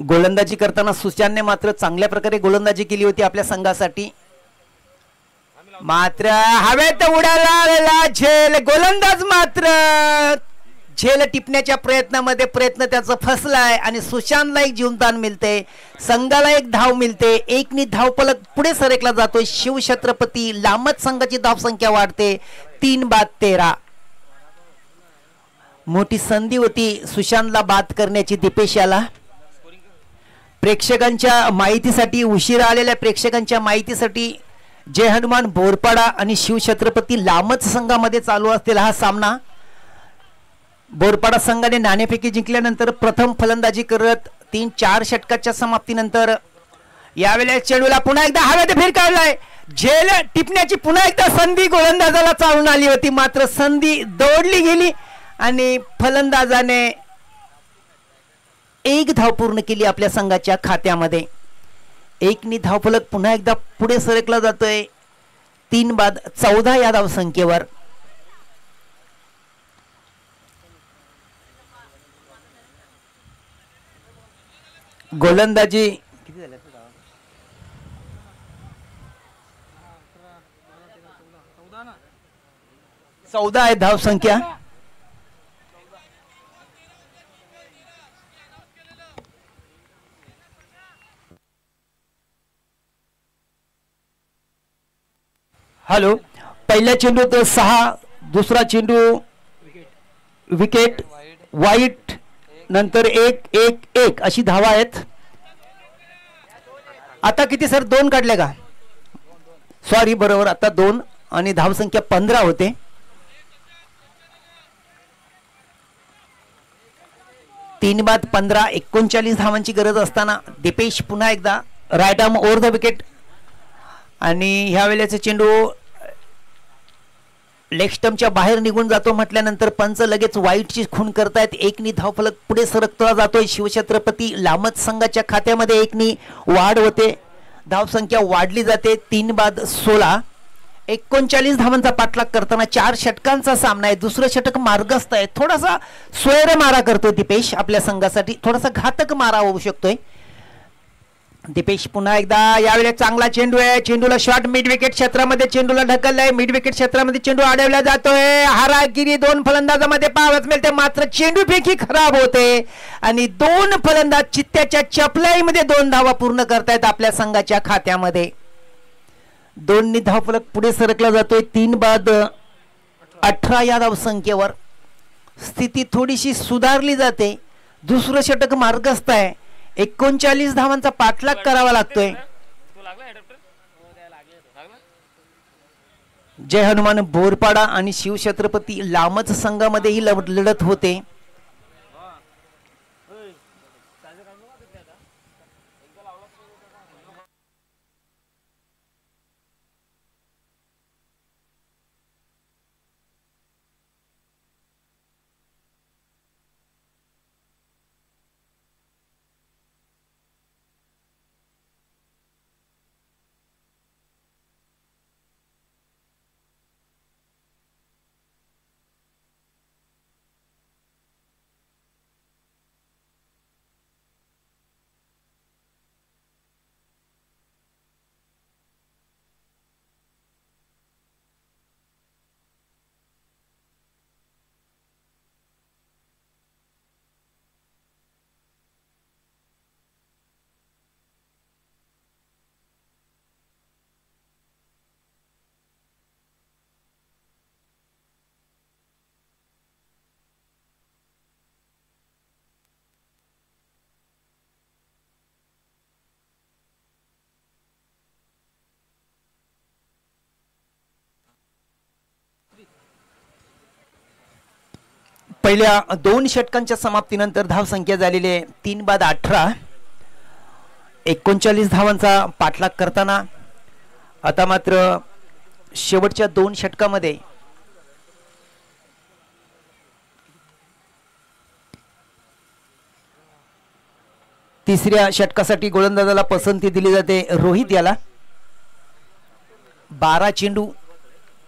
गोलंदाजी करताना सुशांतने मात्र चांगल्या प्रकारे गोलंदाजी केली होती आपल्या संघासाठी. मात्र हवेत उडाला झेल. गोलंदाज मात्र झेल टिपण्याच्या प्रयत्नामध्ये प्रयत्न त्याचा फसलाय आणि सुशांतला एक जीवनदान मिळते. संघाला एक धाव मिळते. एकनी धावफलक पुढे सरकला जातोय. शिवछत्रपती लांबच संघाची धावसंख्या वाढते 3-13. मोठी संधी होती सुशांतला बाद करण्याची दीपेश याला. प्रेक्षकांच्या माहितीसाठी, उशिरा आलेल्या प्रेक्षकांच्या माहितीसाठी, जय हनुमान बोरपाडा आणि शिवछत्रपती लांबच संघामध्ये चालू असलेला हा सामना. बोरपाडा संघाने नाणेफेकी जिंकल्यानंतर प्रथम फलंदाजी करत 3-4 षटकाच्या समाप्तीनंतर यावेळेला चेंडूला पुन्हा एकदा हवेत भिरकावलाय. झेल टिपण्याची पुन्हा एकदा संधी गोलंदाजाला चालून आली होती. मात्र संधी दौडली गेली आणि फलंदाजाने एक धाव पूर्ण केली आपल्या संघाच्या खात्यामध्ये. एकनी धावफलक पुन्हा एकदा पुढे सरकला जातोय 3-14 या धावसंख्येवर. गोलंदाजी 14 आहे धावसंख्या. हॅलो, पहिल्या चेंडूत 6, दुसरा चेंडू विकेट, वाईट, नंतर 1-1-1 अशी धावा आहेत. आता किती सर? 2 काढले का? सॉरी, बरोबर, आता 2 आणि धावसंख्या 15 होते. तीन बाद 15, 39 धावांची गरज असताना दीपेश पुन्हा एकदा right arm over the wicket आणि ह्या वेळेचा चेंडू लेग स्टंपच्या बाहेर निघून जातो म्हटल्यानंतर पंच लगेच वाईटची खून करतायत. एकनी धावफलक पुढे सरकता जातोय. शिवछत्रपती लांबच संघाच्या खात्यामध्ये एकनी वाढ होते. धावसंख्या वाढली जाते 3-16. 39 धावांचा पाठलाग करताना 4 षटकांचा सामना आहे. दुसरं षटक मार्गस्थ आहे. थोडासा सोयर मारा करतोय दीपेश आपल्या संघासाठी. थोडासा घातक मारा होऊ शकतोय. दीपेश पुन्हा एकदा यावेळेस चांगला चेंडू आहे. चेंडूला शॉट मिड विकेट क्षेत्रामध्ये चेंडूला ढकललाय. मिड विकेट क्षेत्रामध्ये चेंडू अडवला जातोय. हारागिरी 2 फलंदाजामध्ये पाहावयास मिळते. मात्र चेंडू फेकी खराब होते आणि 2 फलंदाज चित्त्याच्या चपलाईमध्ये 2 धावा पूर्ण करतायत आपल्या संघाच्या खात्यामध्ये. 2 धावफलक पुढे सरकला जातोय 3-18 या धावसंख्येवर. स्थिती थोडीशी सुधारली जाते. दुसरं षटक मार्गस्थ आहे. 39 धावांचा पाठलाग करावा लागतोय. जय हनुमान बोरपाडा आणि शिवछत्रपती लांबच संघामध्ये ही लढत होते. पहिल्या 2 षटकांच्या समाप्तीनंतर धावसंख्या झालेली आहे 3-18. 39 धावांचा पाठलाग करताना आता मात्र शेवटच्या 2 षटकामध्ये तिसऱ्या षटकासाठी गोलंदाजाला पसंती दिली जाते रोहित याला. 12 चेंडू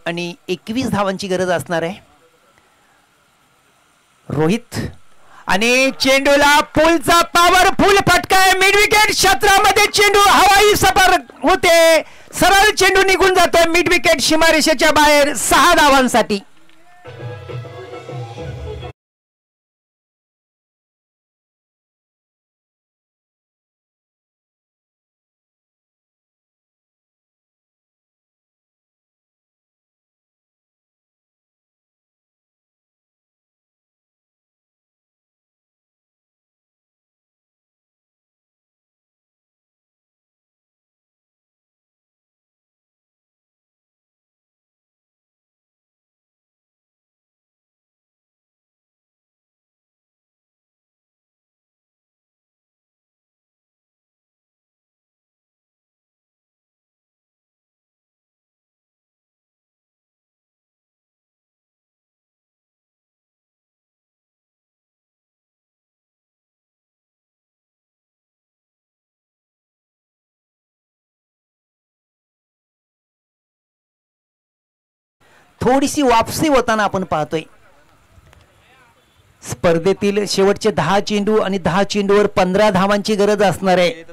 आणि 21 धावांची गरज असणार आहे. रोहित आणि चेंडूला पुलचा पॉवरफुल फटका आहे. मिड विकेट क्षेत्रामध्ये चेंडू हवाई सफर होते. सरळ चेंडू निघून जातोय मिड विकेट सीमारेषेच्या बाहेर 6 धावांसाठी. थोडीशी वापसी होताना आपण पाहतोय. स्पर्धेतील शेवटचे 10 चेंडू आणि 10 चेंडूवर 15 धावांची गरज असणार आहे.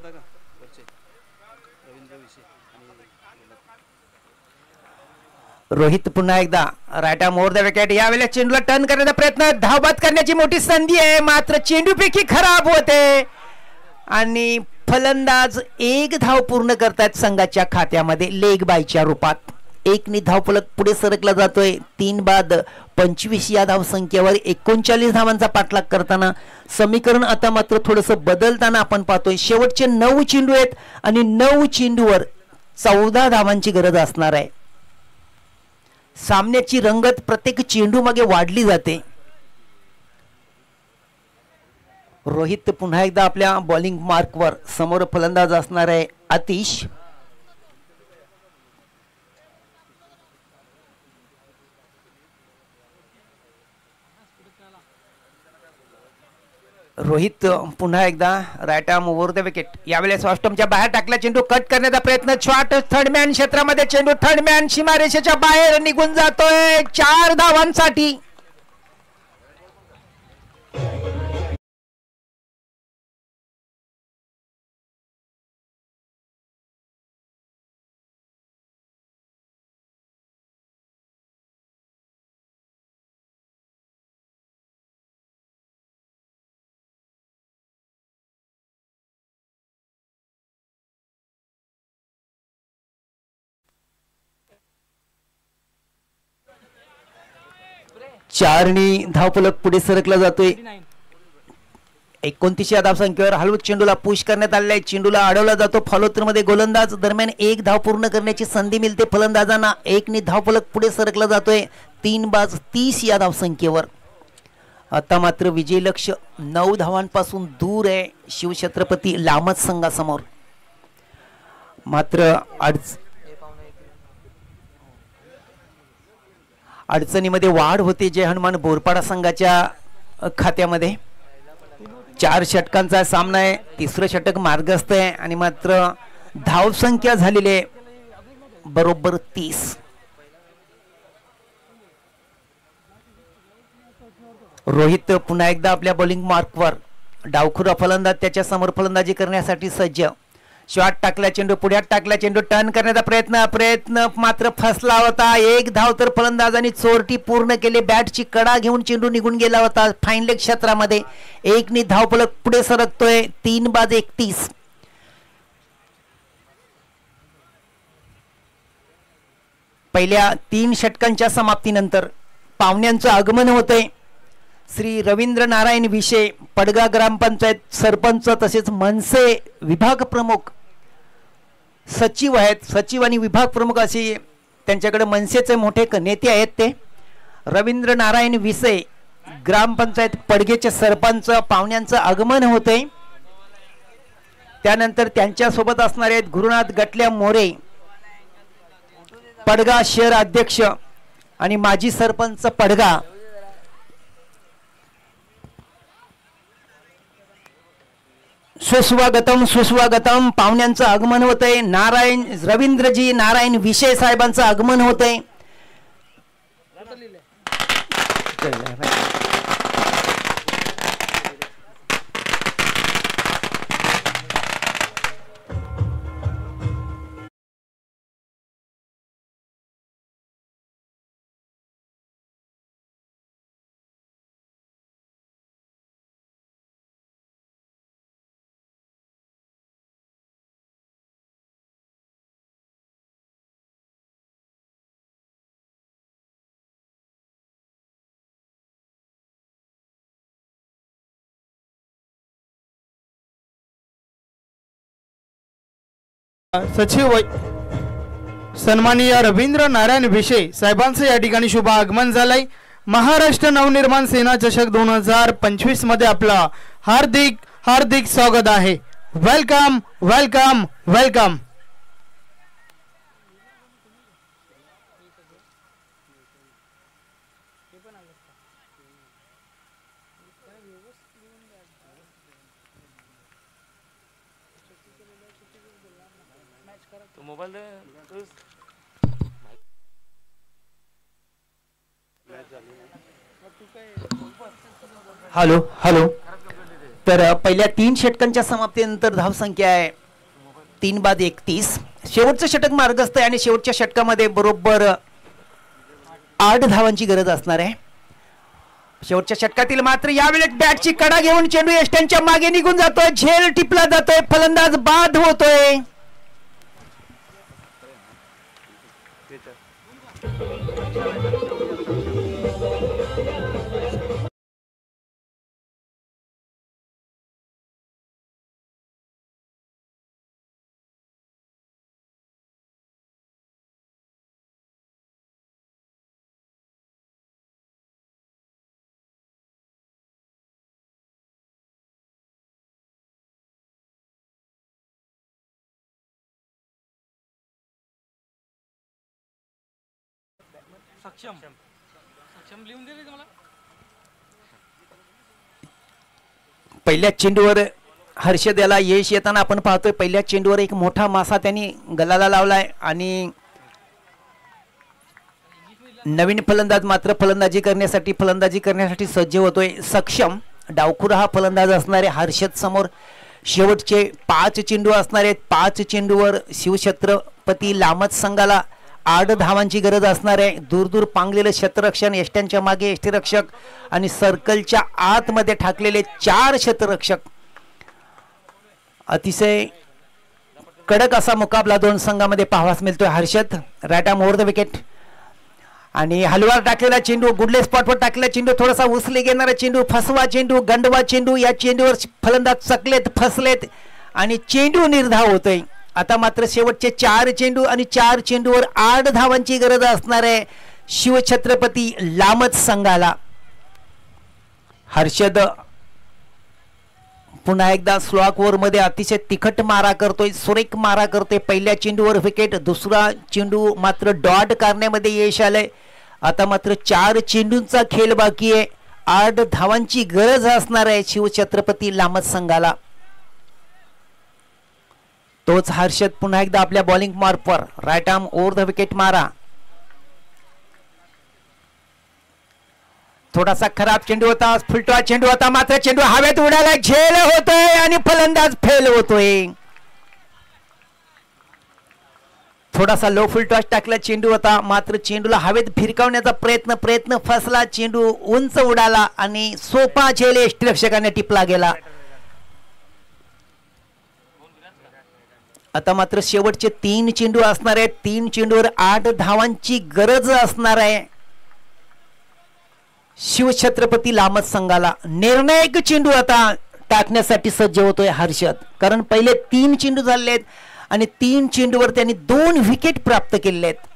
रोहित पुन्हा एकदा right arm over the wicket. यावेळेला चेंडूला टर्न करण्याचा प्रयत्न, धावबाद करण्याची मोठी संधी आहे, मात्र चेंडूपैकी खराब होते आणि फलंदाज 1 धाव पूर्ण करतात संघाच्या खात्यामध्ये लेग बायच्या रूपात. 1 ने धावफलक पुढे सरकला जातोय. 3 बाद 25 या धावसंख्येवर 39 धावांचा पाठलाग करताना समीकरण आता मात्र थोडस बदलताना आपण पाहतोय. शेवटचे 9 चेंडू आहेत आणि 9 चेंडूवर 14 धावांची गरज असणार आहे. सामन्याची रंगत प्रत्येक चेंडू मागे वाढली जाते. रोहित पुन्हा एकदा आपल्या बॉलिंग मार्कवर. समोर फलंदाज असणार आहे आतिश. रोहित पुन्हा एकदा right arm over the wicket. यावेळेस ऑस्टमच्या बाहेर टाकला चेंडू, कट करण्याचा प्रयत्न, शॉट थर्डमॅन क्षेत्रामध्ये चेंडू थर्डमॅन सीमारेषेच्या बाहेर निघून जातोय 4 धावांसाठी. चारनी धावफलक पुढे सरकला जातोय. 29 या धावसंख्येवर हलवत चेंडूला पुश करण्यात आलेला आहे. चेंडूला अडवला जातो. फॉलोथ्रू मध्ये गोलंदाज दरम्यान 1 धाव पूर्ण करण्याची संधी मिळते फलंदाजांना. 1 ने धावफलक पुढे सरकला जातोय. 3 बाज 30 या धावसंख्येवर. आता मात्र विजय लक्ष 9 धावांपासून दूर आहे शिवछत्रपती लामत संघासमोर. मात्र अडचणीमध्ये वाढ होते जय हनुमान बोरपाडा संघाच्या खात्यामध्ये. 4 षटकांचा सामना आहे. 3रं षटक मार्गस्थ आहे आणि मात्र धावसंख्या झालेली आहे बरोबर 30. रोहित पुन्हा एकदा आपल्या बॉलिंग मार्कवर. डावखुरा फलंदाज त्याच्या समोर फलंदाजी करण्यासाठी सज्ज. शॉट टाकला चेंडू, पुढ्यात टाकला चेंडू, टर्न करण्याचा प्रयत्न मात्र फसला होता. 1 धाव तर फलंदाजांनी चोरटी पूर्ण केली. बॅटची कडा घेऊन चेंडू निघून गेला होता फाईन लेग क्षेत्रामध्ये. 1 ने धावफलक पुढे सरकतोय. 3 बाज 31. पहिल्या 3 षटकांच्या समाप्तीनंतर पाहुण्यांचं आगमन होतंय. श्री रवींद्र नारायण विशे, पडगा ग्रामपंचायत सरपंच तसेच मनसे विभाग प्रमुख सचिव आहेत. सचिव आणि विभाग प्रमुख असे त्यांच्याकडे मनसेचे मोठे नेते आहेत. ते रवींद्र नारायण विशे ग्रामपंचायत पडगेचे सरपंच. पाहुण्यांचं आगमन होते. त्यानंतर त्यांच्या सोबत असणार आहेत गुरुनाथ गटल्या मोरे, पडगा शहर अध्यक्ष आणि माजी सरपंच पडगा. सुस्वागतम सुस्वागतम. पाहुण्यांचं आगमन होतंय. रवींद्रजी नारायण विशे साहेबांचं आगमन होतंय. सचिव सन्माननीय रवींद्र नारायण भिशे साहेबांचं या ठिकाणी शुभ आगमन झालंय। महाराष्ट्र नवनिर्माण सेना चषक 2025 मध्ये आपला हार्दिक हार्दिक स्वागत आहे। Welcome welcome welcome. Hello hello. तर पहिल्या 3 षटकांच्या समाप्तीनंतर धावसंख्या आहे 3/31। शेवटचं षटक मार्गस्थ आहे आणि शेवटच्या षटकामध्ये बरोबर 8 धावांची गरज असणार आहे। शेवटच्या षटकातील मात्र यावेळेस बॅटची कडा घेऊन चेंडू यष्ट्यांच्या मागे निघून जातोय, झेल टिपला जातोय, फलंदाज बाद होतोय। पहिल्या चेंडूवर हर्षद याला यश येताना आपण पाहतोय। पहिल्या चेंडूवर एक मोठा मासा त्यांनी गलाला लावलाय आणि नवीन फलंदाज मात्र फलंदाजी करण्यासाठी सज्ज होतोय। सक्षम डावखुरा हा फलंदाज असणारे हर्षद समोर शेवटचे 5 चेंडू असणार आहेत। 5 चेंडूवर शिवछत्रपती लामत संघाला 8 धावांची गरज असणार आहे। दूर दूर पांगलेलं क्षेत्ररक्षण, यष्ट्यांच्या मागे यष्टिरक्षक आणि सर्कलच्या आतमध्ये ठाकलेले 4 क्षेत्ररक्षक। अतिशय कडक असा मुकाबला 2 संघामध्ये पाहावास मिळतोय। Harshad right arm over the wicket आणि हलवार टाकलेला चेंडू, गुडले स्पॉटवर टाकलेला चेंडू, थोडासा उसले घेणारा चेंडू, फसवा चेंडू, गंडवा चेंडू। या चेंडूवर फलंदाज चकलेत, फसलेत आणि चेंडू निर्धाव होतोय। आता मात्र शेवटचे 4 चेंडू आणि 4 चेंडूवर 8 धावांची गरज असणार आहे शिवछत्रपती लामत संघाला। हर्षद पुन्हा एकदा स्लॉक ओव्हर मध्ये अतिशय तिखट मारा करतोय, सुरेख मारा करतोय। पहिल्या चेंडूवर विकेट, दुसरा चेंडू मात्र डॉट करण्यामध्ये यश आलंय। आता मात्र 4 चेंडूंचा खेळ बाकी आहे। 8 धावांची गरज असणार आहे शिवछत्रपती लामत संघाला। तोच हर्षद पुन्हा एकदा आपल्या बॉलिंग मार्फत right arm over the wicket मारा। थोडासा खराब चेंडू होता, फुलटॉस चेंडू होता, मात्र चेंडू हवेत उडाला, झेल होतोय आणि फलंदाज फेल होतोय। थोडासा लो फुलटॉस टाकला चेंडू होता, मात्र चेंडूला हवेत फिरकावण्याचा प्रयत्न फसला, चेंडू उंच उडाला आणि सोपा झेल यष्टिरक्षकाने टिपला गेला। आता मात्र शेवटचे 3 चेंडू असणार आहेत। 3 चेंडूवर 8 धावांची गरज असणार आहे शिवछत्रपती लामत संघाला। निर्णायक चेंडू आता टाकण्यासाठी सज्ज होतोय हर्षद, कारण पहिले 3 चेंडू झाले आहेत आणि 3 चेंडूवर त्यांनी 2 विकेट प्राप्त केले आहेत।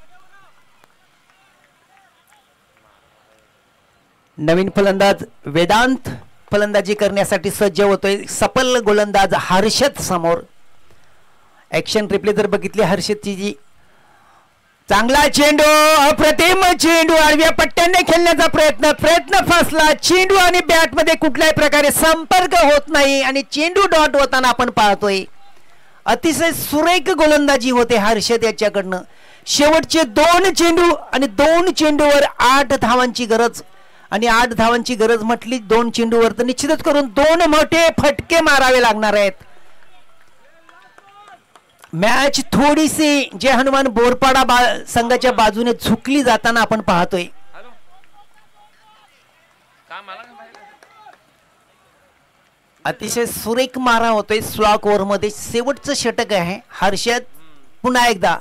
नवीन फलंदाज वेदांत फलंदाजी करण्यासाठी सज्ज होतोय। सफल गोलंदाज हर्षद समोर। ऍक्शन रिप्ले जर बघितली हर्षदची जी, चांगला चेंडू, अप्रतिम चेंडू, आडव्या पट्ट्याने खेळण्याचा प्रयत्न फसला, चेंडू आणि बॅट मध्ये कुठल्याही प्रकारे संपर्क होत नाही आणि चेंडू डॉट होताना आपण पाहतोय। अतिशय सुरेख गोलंदाजी होते हर्षद याच्याकडनं। शेवटचे 2 चेंडू आणि 2 चेंडूवर 8 धावांची गरज आणि 8 धावांची गरज म्हटली 2 चेंडूवर तर निश्चितच करून 2 मोठे फटके मारावे लागणार आहेत। मॅच थोडीशी जे हनुमान बोरपाडा संघाच्या बाजूने झुकली जाताना आपण पाहतोय। अतिशय सुरेख मारा होतोय स्लॉक ओव्हर मध्ये। शेवटचं षटक आहे हर्षद पुन्हा एकदा,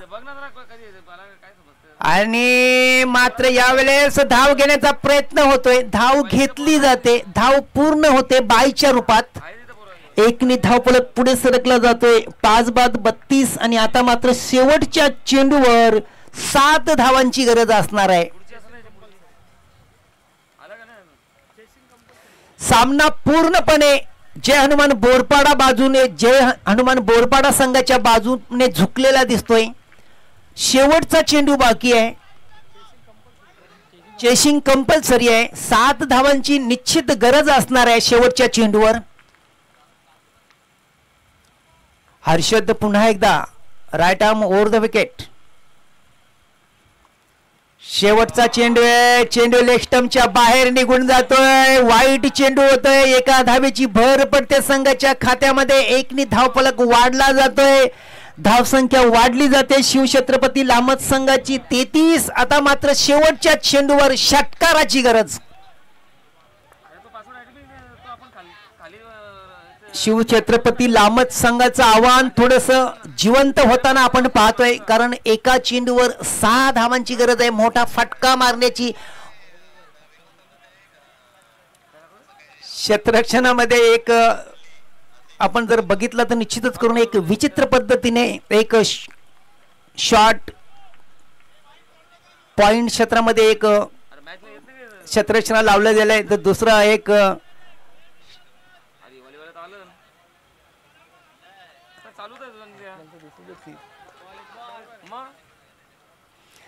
आणि मात्र यावेळेस धाव घेण्याचा प्रयत्न होतोय, धाव घेतली जाते, धाव पूर्ण होते बाईच्या रूपात। एकने धावफलक पुढे सरकला जातोय. 5-32 आणि आता मात्र शेवटच्या चेंडूवर 7 धावांची गरज असणार आहे. सामना पूर्णपणे जय हनुमान बोरपाडा बाजूने जय हनुमान बोरपाडा संघाच्या बाजूने झुकलेला दिसतोय. शेवटचा चेंडू बाकी आहे. चेसिंग कंपल्सरी आहे. 7 धावांची निश्चित गरज असणार आहे शेवटच्या चेंडूवर. हर्षद पुन्हा एकदा right arm over the wicket. शेवटचा चेंडू आहे. चेंडू लेग स्टंपच्या बाहेर निघून जातोय. वाईट चेंडू होतोय. एका धावेची भर पडते संघाच्या खात्यामध्ये. एकनी धावफलक वाढला जातोय. धावसंख्या वाढली जाते शिवछत्रपती लामत संघाची 33. आता मात्र शेवटच्या चेंडूवर षटकाराची गरज. शिवछत्रपती लामत संघाचं आव्हान थोडस जिवंत होताना आपण पाहतोय, कारण एका चेंडूवर 6 धावांची गरज आहे मोठा फटका मारण्याची. क्षेत्ररक्षणामध्ये एक आपण जर बघितलं तर निश्चितच करून एक विचित्र पद्धतीने एक शॉट पॉइंट क्षेत्रामध्ये एक क्षेत्ररक्षणा लावलं गेलंय. तर दुसरा एक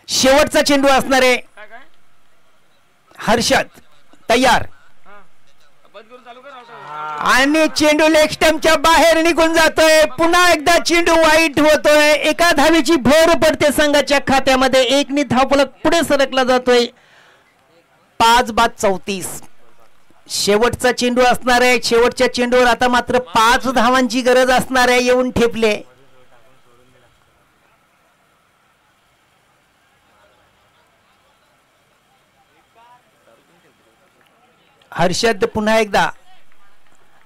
शेवटचा चेंडू असणार आहे. हर्षद तयार आणि चेंडू लेग स्टंपच्या बाहेर निघून जातोय. पुन्हा एकदा चेंडू वाईट होतोय. एका धावेची भर पडते संघाच्या खात्यामध्ये. एकनी धावफलक पुढे सरकला जातोय. 5-34 शेवटचा चेंडू असणार आहे. शेवटच्या चेंडूवर आता मात्र 5 धावांची गरज असणार आहे. येऊन ठेपले. हर्षद पुन्हा एकदा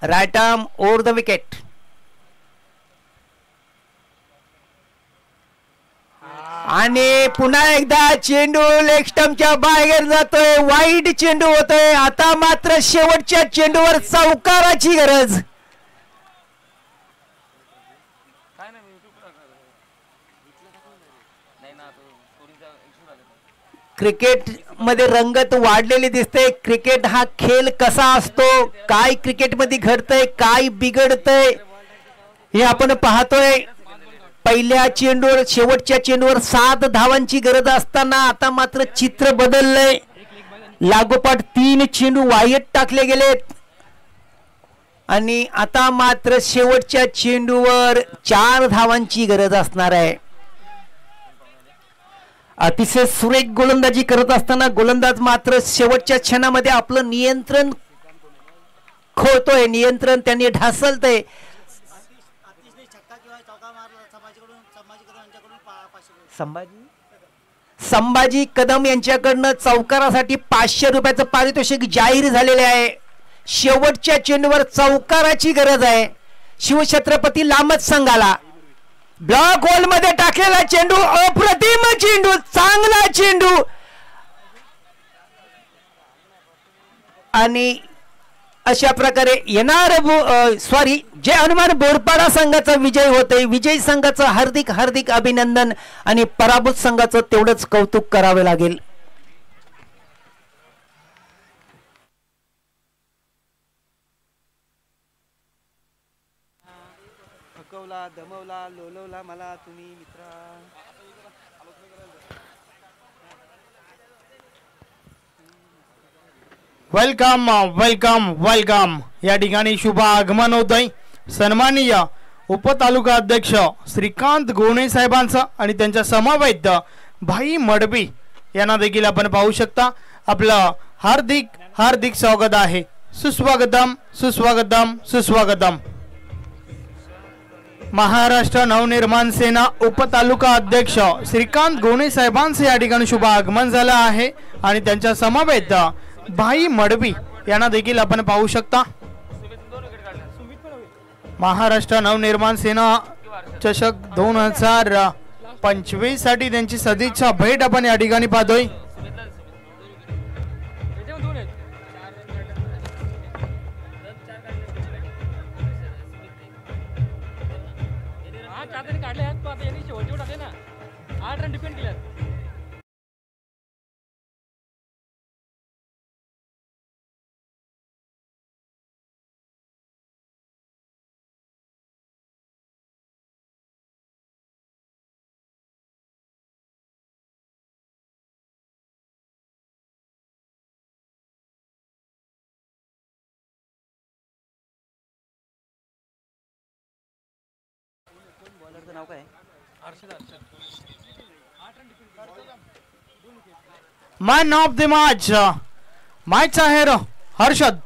right arm over the wicket. आणि पुन्हा एकदा चेंडू लेग स्टंपच्या बाहेर जातोय. वाईट चेंडू होतोय. आता मात्र शेवटच्या चेंडूवर चौकाराची गरज. क्रिकेट मध्ये रंगत वाढलेली दिसते. क्रिकेट हा खेळ कसा असतो, काय क्रिकेट मध्ये घडतंय, काय बिघडतंय हे आपण पाहतोय. पहिल्या चेंडूवर शेवटच्या चेंडूवर 7 धावांची गरज असताना आता मात्र चित्र बदललंय. लागोपाठ 3 चेंडू वाईट टाकले गेलेत आणि आता मात्र शेवटच्या चेंडूवर 4 धावांची गरज असणार आहे. अतिशय सुरेख गोलंदाजी करत असताना गोलंदाज मात्र शेवटच्या क्षणामध्ये आपलं नियंत्रण खोतोय. नियंत्रण त्यांनी ढासलतंय. संभाजी कदम यांच्याकडनं चौकारासाठी 500 रुपयाचं पारितोषिक जाहीर झालेले आहे. शेवटच्या चेंडूवर चौकाराची गरज आहे शिवछत्रपती लामत संघाला. ब्लॉक होल मध्ये टाकलेला चेंडू, अप्रतिम चेंडू, चांगला चेंडू आणि अशा प्रकारे येणार जय हनुमान बोरपाडा संघाचा विजय होतोय. विजयी संघाचं हार्दिक हार्दिक अभिनंदन आणि पराभूत संघाचं तेवढंच कौतुक करावे लागेल. थकवला, दमवला, लोलवला मला तुम्ही मित्रा. Welcome welcome welcome. या ठिकाणी शुभ आगमन होतंय सन्माननीय उपतालुका अध्यक्ष श्रीकांत गोणे साहेबांचं आणि त्यांच्या समवेत भाई मडबी यांना देखील आपण पाहू शकता. आपलं हार्दिक हार्दिक स्वागत आहे. सुस्वागतम सुस्वागतम सुस्वागतम. महाराष्ट्र नवनिर्माण सेना उपतालुका अध्यक्ष श्रीकांत गोणे साहेबांचे या ठिकाणी शुभ आगमन झालं आहे आणि त्यांच्या समवेत भाई मडबी यांना देखील आपण पाहू शकता. महाराष्ट्र नवनिर्माण सेना चषक 2025 साठी त्यांची सदिच्छा भेट आपण या ठिकाणी पाहतोय. काढले आहेत, तो आता यांनी शेवटचे टाकले ना 8 रन डिपेंड केल्यात. बॉलरचं नाव काय? मॅन ऑफ द मॅच मॅचचा हेरो हर्षद.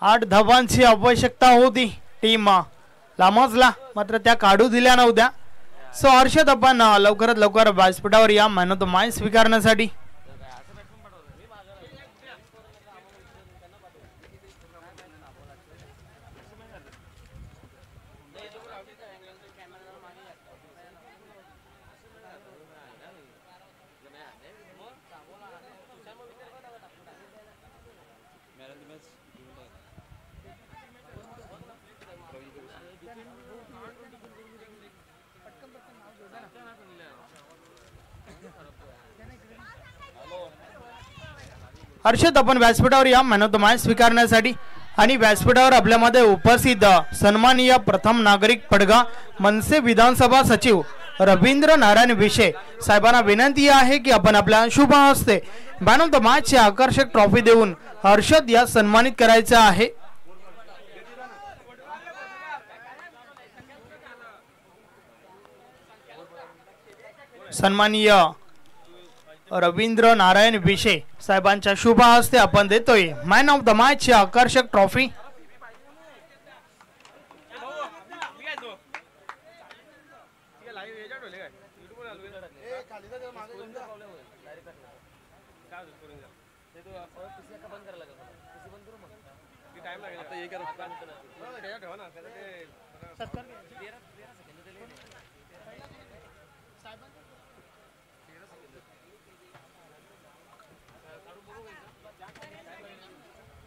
8 धावांची आवश्यकता होती टीम लामजला, मात्र त्या काढू दिल्या नव्हत्या. सो हर्षद आपण लवकरात लवकर व्यासपीठावर या मॅन ऑफ द मॅच स्वीकारण्यासाठी. हर्षद आपण व्यासपीठावर या मॅन ऑफ द मॅच स्वीकारण्यासाठी. आणि व्यासपीठावर आपल्यामध्ये उपस्थित सन्माननीय प्रथम नागरिक पडगा मनसे विधानसभा सचिव रवींद्र नारायण विशे साहेबांना विनंती आहे की आपण आपल्या शुभ हस्ते मॅन ऑफ द मॅच ची आकर्षक ट्रॉफी देऊन हर्षद या सन्मानित करायचं आहे. सन्माननीय रवींद्र नारायण विशे साहेबांच्या शुभ हस्ते आपण देतोय मॅन ऑफ द मॅच ची आकर्षक ट्रॉफी.